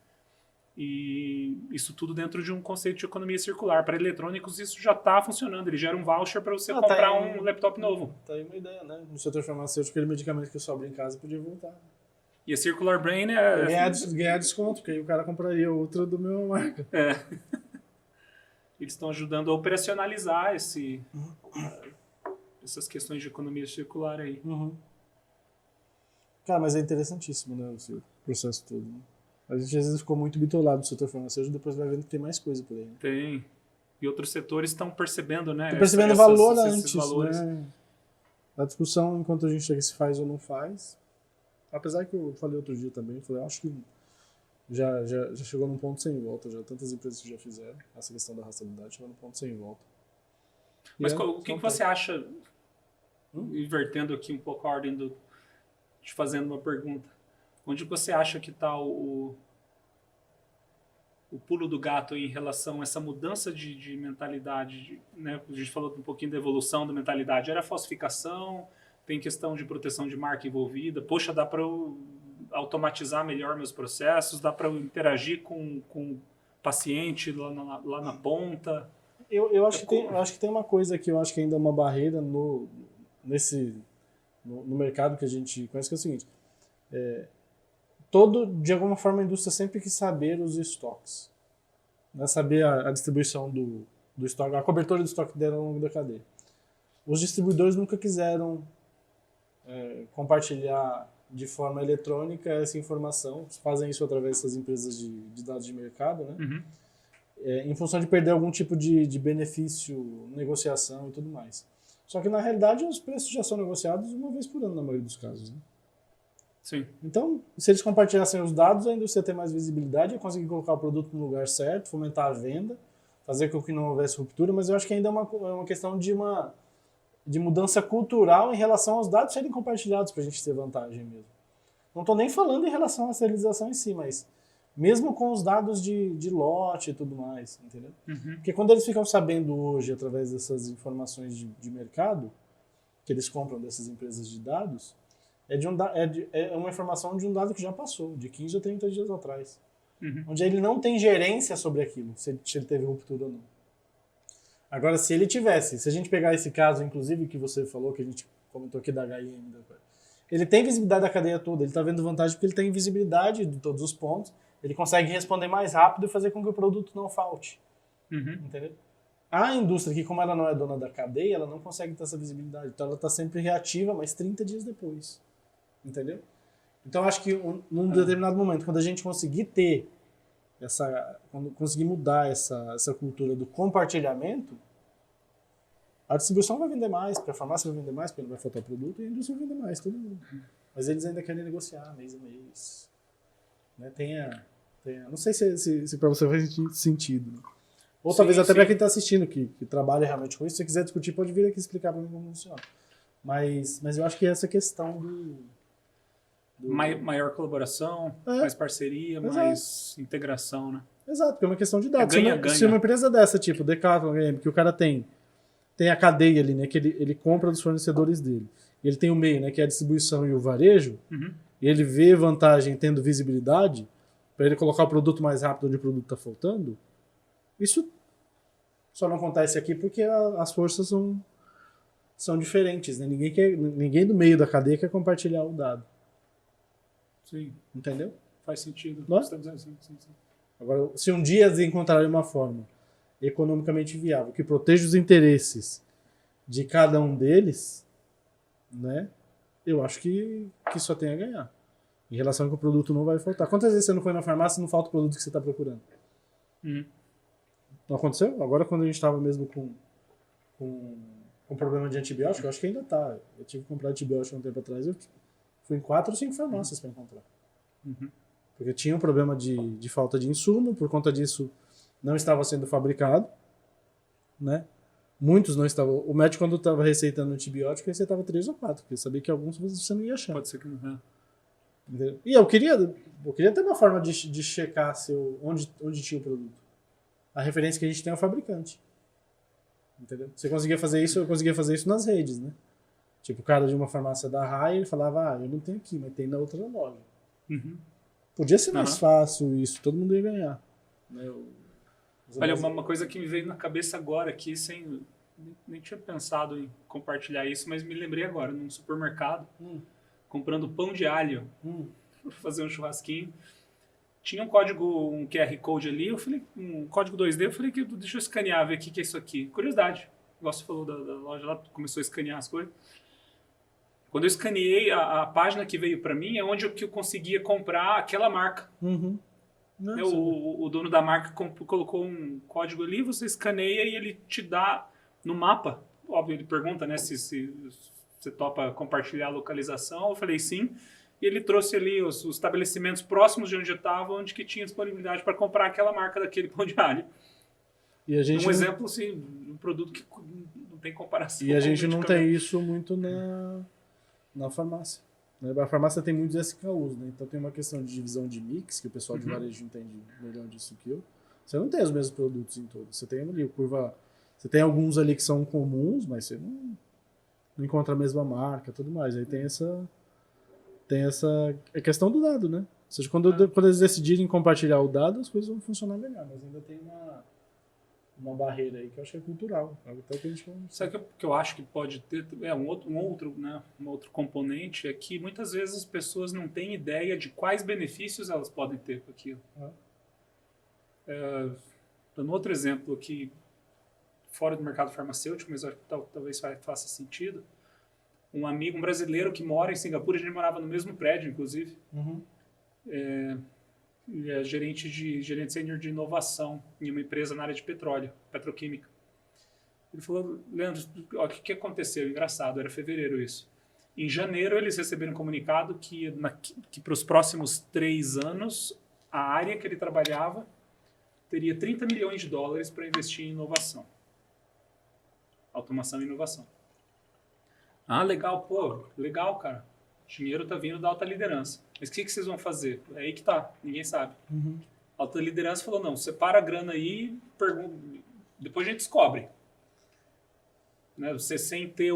Speaker 2: E isso tudo dentro de um conceito de economia circular. Para eletrônicos isso já está funcionando, ele gera um voucher para você comprar um laptop novo.
Speaker 1: Tá aí uma ideia, né? No setor farmacêutico, aquele medicamento que sobra em casa podia voltar.
Speaker 2: E a Circular Brain é...
Speaker 1: Ganhar desconto, porque aí o cara compraria outra do meu marca.
Speaker 2: Eles estão ajudando a operacionalizar essas questões de economia circular aí.
Speaker 1: Uhum. Cara, mas é interessantíssimo, né, o processo todo. Né? A gente às vezes ficou muito bitolado no setor farmacêutico, depois vai vendo que tem mais coisa por aí. Né?
Speaker 2: Tem. E outros setores estão percebendo, né?
Speaker 1: Estão percebendo valor antes,
Speaker 2: valores.
Speaker 1: Né? A discussão, enquanto a gente chega se faz ou não faz. Apesar que eu falei outro dia também, eu falei, acho que já chegou num ponto sem volta, já tantas empresas que já fizeram essa questão da rastreabilidade, chegou num ponto sem volta.
Speaker 2: Mas o que você acha, invertendo aqui um pouco a ordem te fazendo uma pergunta, onde você acha que está o pulo do gato em relação a essa mudança de mentalidade, né? A gente falou um pouquinho da evolução da mentalidade, era falsificação, tem questão de proteção de marca envolvida, poxa, dá para eu automatizar melhor meus processos, dá para eu interagir com o paciente lá na ponta.
Speaker 1: Eu acho que tem uma coisa que eu acho que ainda é uma barreira no mercado que a gente conhece, que é o seguinte, de alguma forma a indústria sempre quis saber os estoques, né? Saber a distribuição do estoque, a cobertura do estoque dela ao longo da cadeia. Os distribuidores nunca quiseram compartilhar de forma eletrônica essa informação, fazem isso através dessas empresas de dados de mercado, né?
Speaker 2: Uhum.
Speaker 1: Em função de perder algum tipo de benefício, negociação e tudo mais. Só que na realidade os preços já são negociados uma vez por ano na maioria dos casos, né?
Speaker 2: Sim.
Speaker 1: Então, se eles compartilhassem os dados, a indústria ia ter mais visibilidade, ia conseguir colocar o produto no lugar certo, fomentar a venda, fazer com que não houvesse ruptura, mas eu acho que ainda é uma questão de mudança cultural em relação aos dados serem compartilhados para a gente ter vantagem mesmo. Não estou nem falando em relação à serialização em si, mas mesmo com os dados de lote e tudo mais, entendeu?
Speaker 2: Uhum.
Speaker 1: Porque quando eles ficam sabendo hoje, através dessas informações de mercado, que eles compram dessas empresas de dados, é uma informação de um dado que já passou, de 15 ou 30 dias atrás.
Speaker 2: Uhum.
Speaker 1: Onde ele não tem gerência sobre aquilo, se ele teve ruptura ou não. Agora, se ele tivesse, se a gente pegar esse caso, inclusive, que você falou, que a gente comentou aqui da HM, ele tem visibilidade da cadeia toda, ele está vendo vantagem porque ele tem visibilidade de todos os pontos, ele consegue responder mais rápido e fazer com que o produto não falte.
Speaker 2: Uhum.
Speaker 1: Entendeu? A indústria, que como ela não é dona da cadeia, ela não consegue ter essa visibilidade. Então ela está sempre reativa, mas 30 dias depois. Entendeu? Então acho que num determinado momento, quando a gente conseguir quando conseguir mudar essa cultura do compartilhamento, a distribuição vai vender mais, porque a farmácia vai vender mais, porque não vai faltar produto, e a indústria vai vender mais, todo mundo. Mas eles ainda querem negociar mês a mês. Né? Não sei se para você faz sentido. Né? Ou talvez até para quem está assistindo, que trabalha realmente com isso, se você quiser discutir, pode vir aqui explicar para mim como funciona. Mas eu acho que essa questão
Speaker 2: maior colaboração, mais parceria, mais integração, né?
Speaker 1: Exato, porque é uma questão de dados.
Speaker 2: Ganha-ganha.
Speaker 1: Se uma empresa dessa, tipo Decathlon, que o cara tem a cadeia ali, né, que ele compra dos fornecedores dele, e ele tem o meio, né, que é a distribuição e o varejo, e ele vê vantagem tendo visibilidade, para ele colocar o produto mais rápido onde o produto está faltando, isso só não acontece aqui porque as forças são diferentes, né? Ninguém do meio da cadeia quer compartilhar o dado.
Speaker 2: Sim.
Speaker 1: Entendeu?
Speaker 2: Faz sentido.
Speaker 1: Sim. Agora, se um dia eles encontrarem uma forma economicamente viável que proteja os interesses de cada um deles, né? Eu acho que só tem a ganhar. Em relação ao que o produto não vai faltar. Quantas vezes você não foi na farmácia e não falta o produto que você está procurando? Não aconteceu? Agora, quando a gente estava mesmo com problema de antibiótico, eu acho que ainda tá. Eu tive que comprar antibiótico um tempo atrás, eu fui em 4 ou 5 farmácias para encontrar. Porque tinha um problema de falta de insumo, por conta disso não estava sendo fabricado, né? Muitos não estavam. O médico, quando estava receitando antibiótico, receitava 3 ou 4, porque sabia que alguns você não ia achar.
Speaker 2: Pode ser que não.
Speaker 1: Entendeu? E eu queria ter uma forma de checar onde tinha o produto. A referência que a gente tem é o fabricante. Entendeu? Você conseguia fazer isso, eu conseguia fazer isso nas redes, né? Tipo, o cara de uma farmácia da Raia, ele falava, eu não tenho aqui, mas tem na outra loja. Podia ser mais
Speaker 2: Aham.
Speaker 1: fácil isso, todo mundo ia ganhar. Né?
Speaker 2: Olha, uma coisa que me veio na cabeça agora aqui, nem tinha pensado em compartilhar isso, mas me lembrei agora, num supermercado, comprando pão de alho para fazer um churrasquinho. Tinha um código, um QR Code ali, eu falei, um código 2D, eu falei, deixa eu escanear, ver o que é isso aqui. Curiosidade, igual você falou da loja lá, começou a escanear as coisas. Quando eu escaneei, a página que veio para mim é onde eu conseguia comprar aquela marca.
Speaker 1: Uhum.
Speaker 2: Né,
Speaker 1: Nossa,
Speaker 2: o dono da marca colocou um código ali, você escaneia e ele te dá no mapa. Óbvio, ele pergunta, né, se você topa compartilhar a localização. Eu falei sim. E ele trouxe ali os estabelecimentos próximos de onde eu estava, onde que tinha disponibilidade para comprar aquela marca daquele pão de alho.
Speaker 1: E a gente
Speaker 2: Um exemplo, assim, um produto que não tem comparação.
Speaker 1: E a
Speaker 2: com o
Speaker 1: gente não
Speaker 2: medicamento.
Speaker 1: tem isso muito na farmácia. Né? A farmácia tem muitos SKUs, né? Então tem uma questão de divisão de mix, que o pessoal de varejo entende melhor disso que eu. Você não tem os mesmos produtos em todos. Você tem ali curva. Você tem alguns ali que são comuns, mas você não encontra a mesma marca e tudo mais. Aí tem essa questão do dado, né? Ou seja, quando eles decidirem compartilhar o dado, as coisas vão funcionar melhor, mas ainda tem uma barreira aí que eu acho que é cultural. Até que a gente
Speaker 2: Sabe o que eu acho que pode ter? Um outro componente é que muitas vezes as pessoas não têm ideia de quais benefícios elas podem ter com aquilo. Dando outro exemplo aqui, fora do mercado farmacêutico, mas acho que talvez faça sentido. Um amigo, um brasileiro que mora em Singapura, a gente morava no mesmo prédio, inclusive. Ele é gerente sênior de inovação em uma empresa na área de petróleo, petroquímica. Ele falou, Leandro, ó, o que aconteceu? Engraçado, era fevereiro isso. Em janeiro, eles receberam um comunicado que para os próximos 3 anos, a área que ele trabalhava teria 30 milhões de dólares para investir em inovação. Automação e inovação. Ah, legal, pô, legal, cara. O dinheiro tá vindo da alta liderança. Mas o que vocês vão fazer? É aí que tá, ninguém sabe. A alta liderança falou, não, separa a grana aí, depois a gente descobre. Né? Você sem ter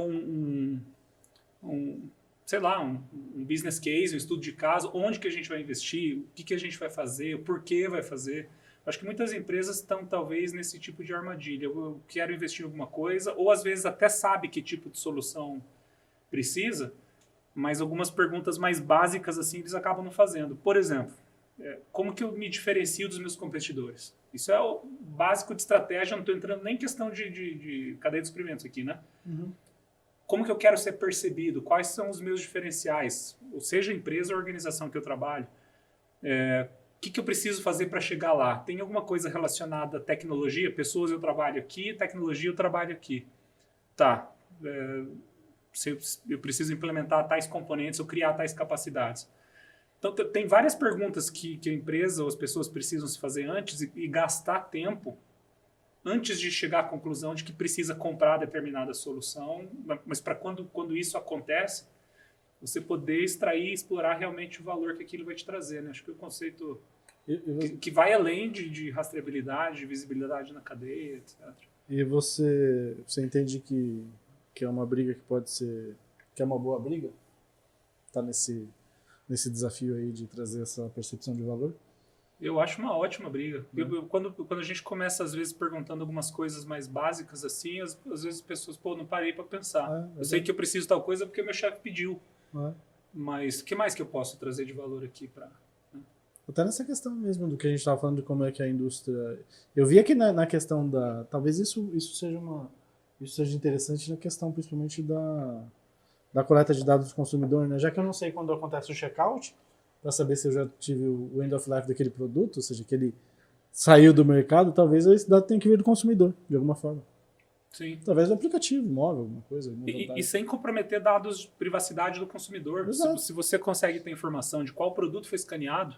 Speaker 2: sei lá, um business case, um estudo de caso, onde que a gente vai investir, o que a gente vai fazer, o porquê vai fazer. Acho que muitas empresas estão talvez nesse tipo de armadilha. Eu quero investir em alguma coisa, ou às vezes até sabe que tipo de solução precisa, mas algumas perguntas mais básicas assim eles acabam não fazendo. Por exemplo, como que eu me diferencio dos meus competidores? Isso é o básico de estratégia, não estou entrando nem em questão de cadeia de suprimentos aqui, né? Como que eu quero ser percebido? Quais são os meus diferenciais? Ou seja, a empresa ou a organização que eu trabalho. O que eu preciso fazer para chegar lá? Tem alguma coisa relacionada à tecnologia? Pessoas, eu trabalho aqui, tecnologia, eu trabalho aqui. Tá. Eu preciso implementar tais componentes ou criar tais capacidades. Então, tem várias perguntas que a empresa ou as pessoas precisam se fazer antes e gastar tempo antes de chegar à conclusão de que precisa comprar determinada solução, mas para quando isso acontece, você poder extrair e explorar realmente o valor que aquilo vai te trazer. Né? Acho que o conceito que vai além de rastreabilidade, de visibilidade na cadeia, etc.
Speaker 1: E você entende que é uma briga que pode ser... que é uma boa briga? Tá nesse desafio aí de trazer essa percepção de valor?
Speaker 2: Eu acho uma ótima briga. Quando a gente começa, às vezes, perguntando algumas coisas mais básicas, assim, às vezes as pessoas, não parei para pensar. Eu sei que eu preciso de tal coisa porque meu chefe pediu. Mas o que mais que eu posso trazer de valor aqui para...
Speaker 1: Até nessa questão mesmo do que a gente estava falando de como é que a indústria... Eu vi aqui na questão da... Talvez isso seja interessante na questão principalmente da coleta de dados do consumidor, né? Já que eu não sei quando acontece o checkout, para saber se eu já tive o end of life daquele produto, ou seja, que ele saiu do mercado, talvez esse dado tenha que vir do consumidor, de alguma forma.
Speaker 2: Sim.
Speaker 1: Talvez do aplicativo, móvel, alguma coisa.
Speaker 2: E sem comprometer dados de privacidade do consumidor. Se você consegue ter informação de qual produto foi escaneado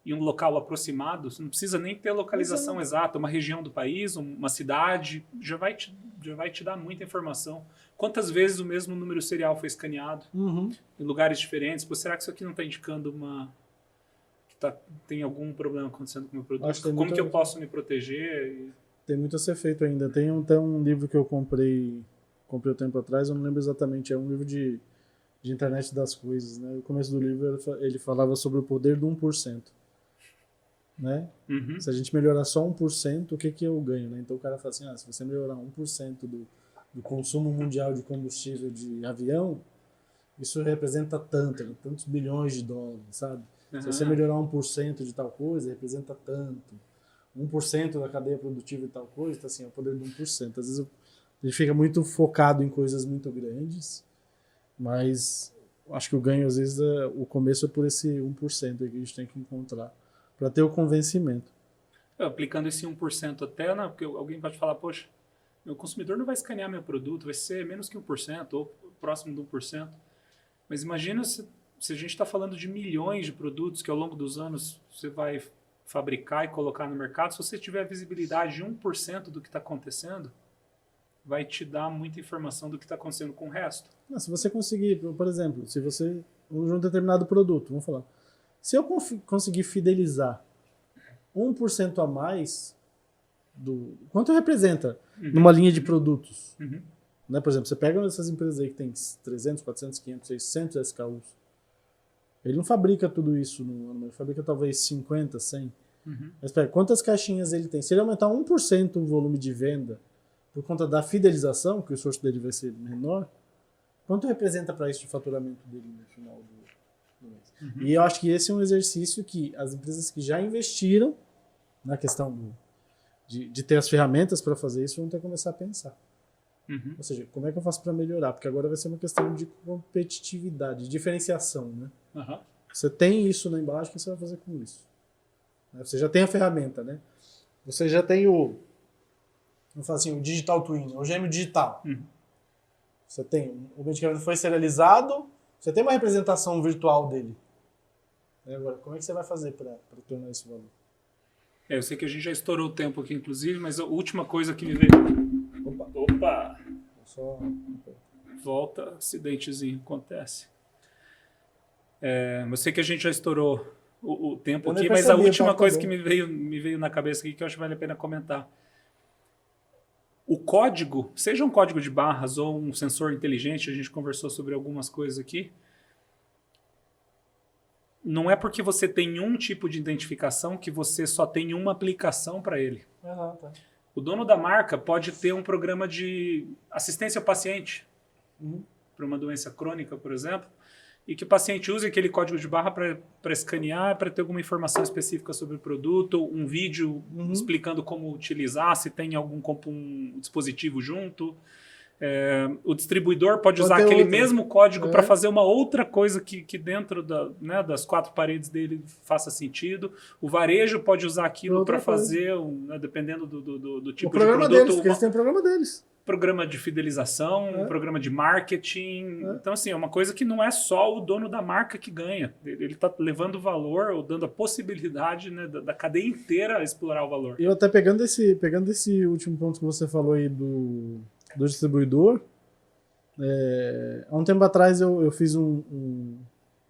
Speaker 2: em um local aproximado, você não precisa nem ter a localização exata, uma região do país, uma cidade, já vai te dar muita informação. Quantas vezes o mesmo número serial foi escaneado em lugares diferentes? Pô, será que isso aqui não está indicando tem algum problema acontecendo com o meu produto? Como que eu posso me proteger?
Speaker 1: Tem muito a ser feito ainda. Tem até um livro que eu comprei um tempo atrás, eu não lembro exatamente, é um livro de de internet das coisas, né? No começo do livro ele falava sobre o poder do 1%, né?
Speaker 2: Uhum.
Speaker 1: Se a gente melhorar só 1%, o que que eu ganho, né? Então o cara fala assim, se você melhorar 1% do consumo mundial de combustível de avião, isso representa tantos bilhões de dólares, sabe? Se você melhorar 1% de tal coisa, representa tanto. 1% da cadeia produtiva de tal coisa, então, assim, é o poder de 1%. Às vezes a gente fica muito focado em coisas muito grandes, mas acho que o ganho, às vezes, o começo é por esse 1% aí que a gente tem que encontrar, para ter o convencimento.
Speaker 2: Aplicando esse 1% até, né, porque alguém pode falar, poxa, meu consumidor não vai escanear meu produto, vai ser menos que 1%, ou próximo de 1%. Mas imagina se a gente está falando de milhões de produtos que ao longo dos anos você vai fabricar e colocar no mercado. Se você tiver visibilidade de 1% do que está acontecendo, vai te dar muita informação do que está acontecendo com o resto.
Speaker 1: Se você conseguir, por exemplo, se você usa um determinado produto, vamos falar, se eu conseguir fidelizar 1% a mais quanto representa numa linha de produtos? Né? Por exemplo, você pega essas empresas aí que tem 300, 400, 500, 600 SKUs. Ele não fabrica tudo isso no ano, ele fabrica talvez 50, 100. Mas pera, quantas caixinhas ele tem? Se ele aumentar 1% o volume de venda por conta da fidelização, que o esforço dele vai ser menor, quanto representa para isso de faturamento dele no final do mês? E eu acho que esse é um exercício que as empresas que já investiram na questão de ter as ferramentas para fazer isso vão ter que começar a pensar. Ou seja, como é que eu faço para melhorar? Porque agora vai ser uma questão de competitividade, de diferenciação, né? Você tem isso na embalagem, o que você vai fazer com isso? Você já tem a ferramenta, né? Você já tem vamos falar assim, o digital twin, o gêmeo digital. Você tem, o medicamento foi serializado, você tem uma representação virtual dele. Agora, como é que você vai fazer para tornar esse valor?
Speaker 2: Eu sei que a gente já estourou o tempo aqui, inclusive, mas a última coisa que me veio... Opa! Volta, acidentezinho, acontece. Eu sei que a gente já estourou o tempo aqui, mas a última coisa que me veio na cabeça aqui que eu acho que vale a pena comentar. O código, seja um código de barras ou um sensor inteligente, a gente conversou sobre algumas coisas aqui, não é porque você tem um tipo de identificação que você só tem uma aplicação para ele. O dono da marca pode ter um programa de assistência ao paciente para uma doença crônica, por exemplo, e que o paciente use aquele código de barra para escanear, para ter alguma informação específica sobre o produto, um vídeo explicando como utilizar, se tem algum um dispositivo junto. O distribuidor pode usar aquele mesmo código para fazer uma outra coisa que dentro das quatro paredes dele faça sentido. O varejo pode usar aquilo para fazer, dependendo do tipo de produto.
Speaker 1: Deles, porque eles têm o programa deles.
Speaker 2: Programa de fidelização, programa de marketing. Então, assim, é uma coisa que não é só o dono da marca que ganha. Ele está levando valor ou dando a possibilidade, né, da cadeia inteira a explorar o valor.
Speaker 1: Eu até pegando esse último ponto que você falou aí do distribuidor, há um tempo atrás eu fiz um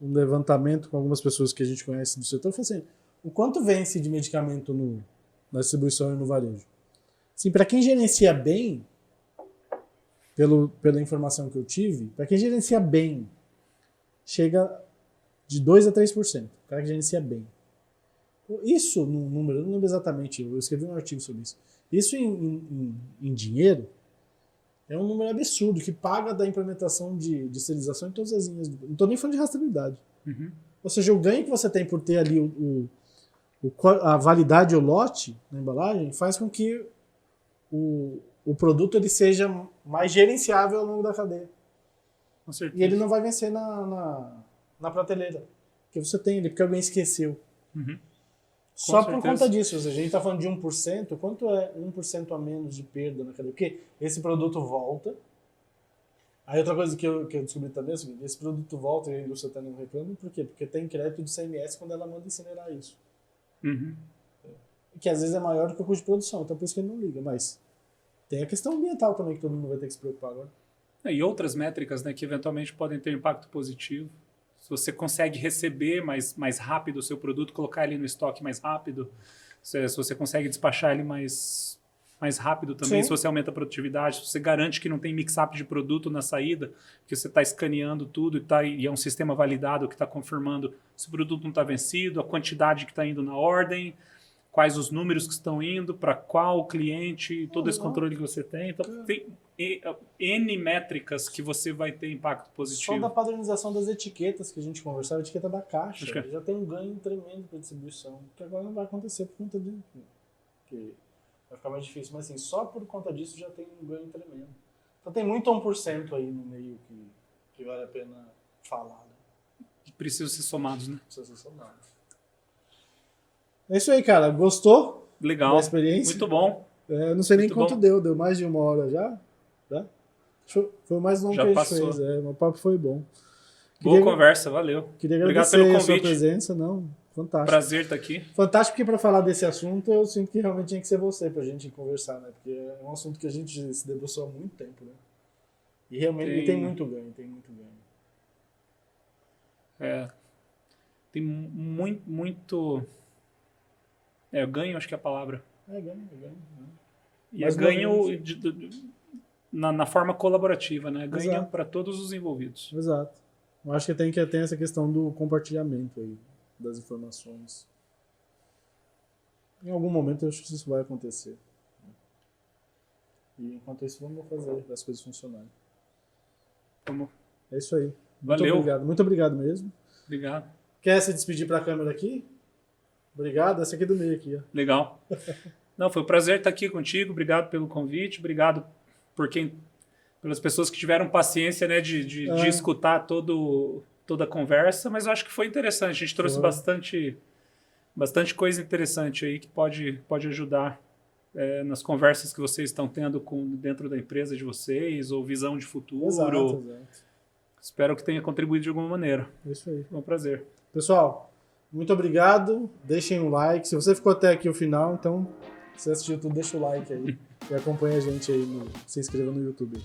Speaker 1: levantamento com algumas pessoas que a gente conhece do setor. Eu falei assim, o quanto vence de medicamento na distribuição e no varejo? Assim, para quem gerencia bem, pela informação que eu tive, para quem gerencia bem, chega de 2 a 3%. O cara que gerencia bem. Isso, no número, eu não lembro exatamente, eu escrevi um artigo sobre isso. Isso em dinheiro é um número absurdo que paga da implementação de esterilização em todas as linhas. Não estou nem falando de rastreabilidade. Ou seja, o ganho que você tem por ter ali a validade ou lote na embalagem faz com que o produto ele seja mais gerenciável ao longo da cadeia.
Speaker 2: Com certeza.
Speaker 1: E ele não vai vencer na prateleira. Porque você tem ele, porque alguém esqueceu. Só por conta disso. Ou seja, a gente está falando de 1%, quanto é 1% a menos de perda na cadeia? Porque esse produto volta. Aí outra coisa que eu descobri também é o seguinte, esse produto volta e a indústria está não reclamando, por quê? Porque tem crédito de CMS quando ela manda incinerar isso. Que às vezes é maior do que o custo de produção, então por isso que ele não liga, mas tem a questão ambiental também que todo mundo vai ter que se preocupar agora.
Speaker 2: E outras métricas, né, que eventualmente podem ter impacto positivo. Se você consegue receber mais rápido o seu produto, colocar ele no estoque mais rápido, se você consegue despachar ele mais mais rápido também,
Speaker 1: Sim.
Speaker 2: se você aumenta a produtividade, se você garante que não tem mix-up de produto na saída, que você está escaneando tudo e é um sistema validado que está confirmando se o produto não está vencido, a quantidade que está indo na ordem, quais os números que estão indo, para qual cliente, todo esse controle que você tem. Então, tem N métricas que você vai ter impacto positivo.
Speaker 1: Só da padronização das etiquetas que a gente conversava, a etiqueta da caixa,
Speaker 2: Acho que
Speaker 1: já tem um ganho tremendo para distribuição, que agora não vai acontecer por conta de... que vai ficar mais difícil, mas assim, só por conta disso já tem um ganho tremendo. Então tem muito 1% aí no meio que vale a pena falar, né?
Speaker 2: Precisam ser somados, né?
Speaker 1: Precisa ser somado. É isso aí, cara. Gostou
Speaker 2: Legal.
Speaker 1: da experiência?
Speaker 2: Muito bom.
Speaker 1: Eu não sei nem
Speaker 2: Muito
Speaker 1: quanto
Speaker 2: bom.
Speaker 1: deu mais de 1 hora já? Foi o mais longo
Speaker 2: Já
Speaker 1: que a gente
Speaker 2: passou.
Speaker 1: fez. O papo foi bom.
Speaker 2: Boa conversa, valeu.
Speaker 1: Queria
Speaker 2: Obrigado
Speaker 1: agradecer
Speaker 2: pelo
Speaker 1: a sua
Speaker 2: convite.
Speaker 1: presença. Não, fantástico.
Speaker 2: Prazer estar aqui.
Speaker 1: Fantástico, porque para falar desse assunto eu sinto que realmente tinha que ser você pra gente conversar, né? Porque é um assunto que a gente se debruçou há muito tempo, né? E realmente tem muito ganho, tem muito ganho.
Speaker 2: Tem muito... ganho, acho que é a palavra.
Speaker 1: Ganho.
Speaker 2: E
Speaker 1: Mas
Speaker 2: é ganho na forma colaborativa, né? Ganho
Speaker 1: Exato.
Speaker 2: para todos os envolvidos.
Speaker 1: Exato. Eu acho que tem essa questão do compartilhamento aí, das informações. Em algum momento eu acho que isso vai acontecer. E enquanto isso, vamos fazer as coisas funcionarem.
Speaker 2: Vamos.
Speaker 1: É isso aí.
Speaker 2: Valeu.
Speaker 1: Muito obrigado mesmo.
Speaker 2: Obrigado.
Speaker 1: Quer se despedir para a câmera aqui? Obrigado. Essa aqui é do meio aqui, ó.
Speaker 2: Legal. Não, foi um prazer estar aqui contigo. Obrigado pelo convite. Obrigado pelas pessoas que tiveram paciência, né, de escutar toda a conversa. Mas eu acho que foi interessante. A gente trouxe bastante coisa interessante aí que pode ajudar nas conversas que vocês estão tendo dentro da empresa de vocês, ou visão de futuro.
Speaker 1: Exato.
Speaker 2: Espero que tenha contribuído de alguma maneira.
Speaker 1: É isso aí.
Speaker 2: Foi um prazer.
Speaker 1: Pessoal, muito obrigado. Deixem um like. Se você ficou até aqui o final, então, se você assistiu tudo, deixa o like aí. E acompanha a gente aí, se inscreva no YouTube.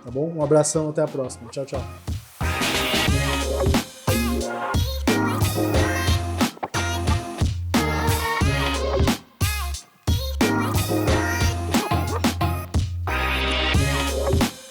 Speaker 1: Tá bom? Um abração, até a próxima. Tchau, tchau.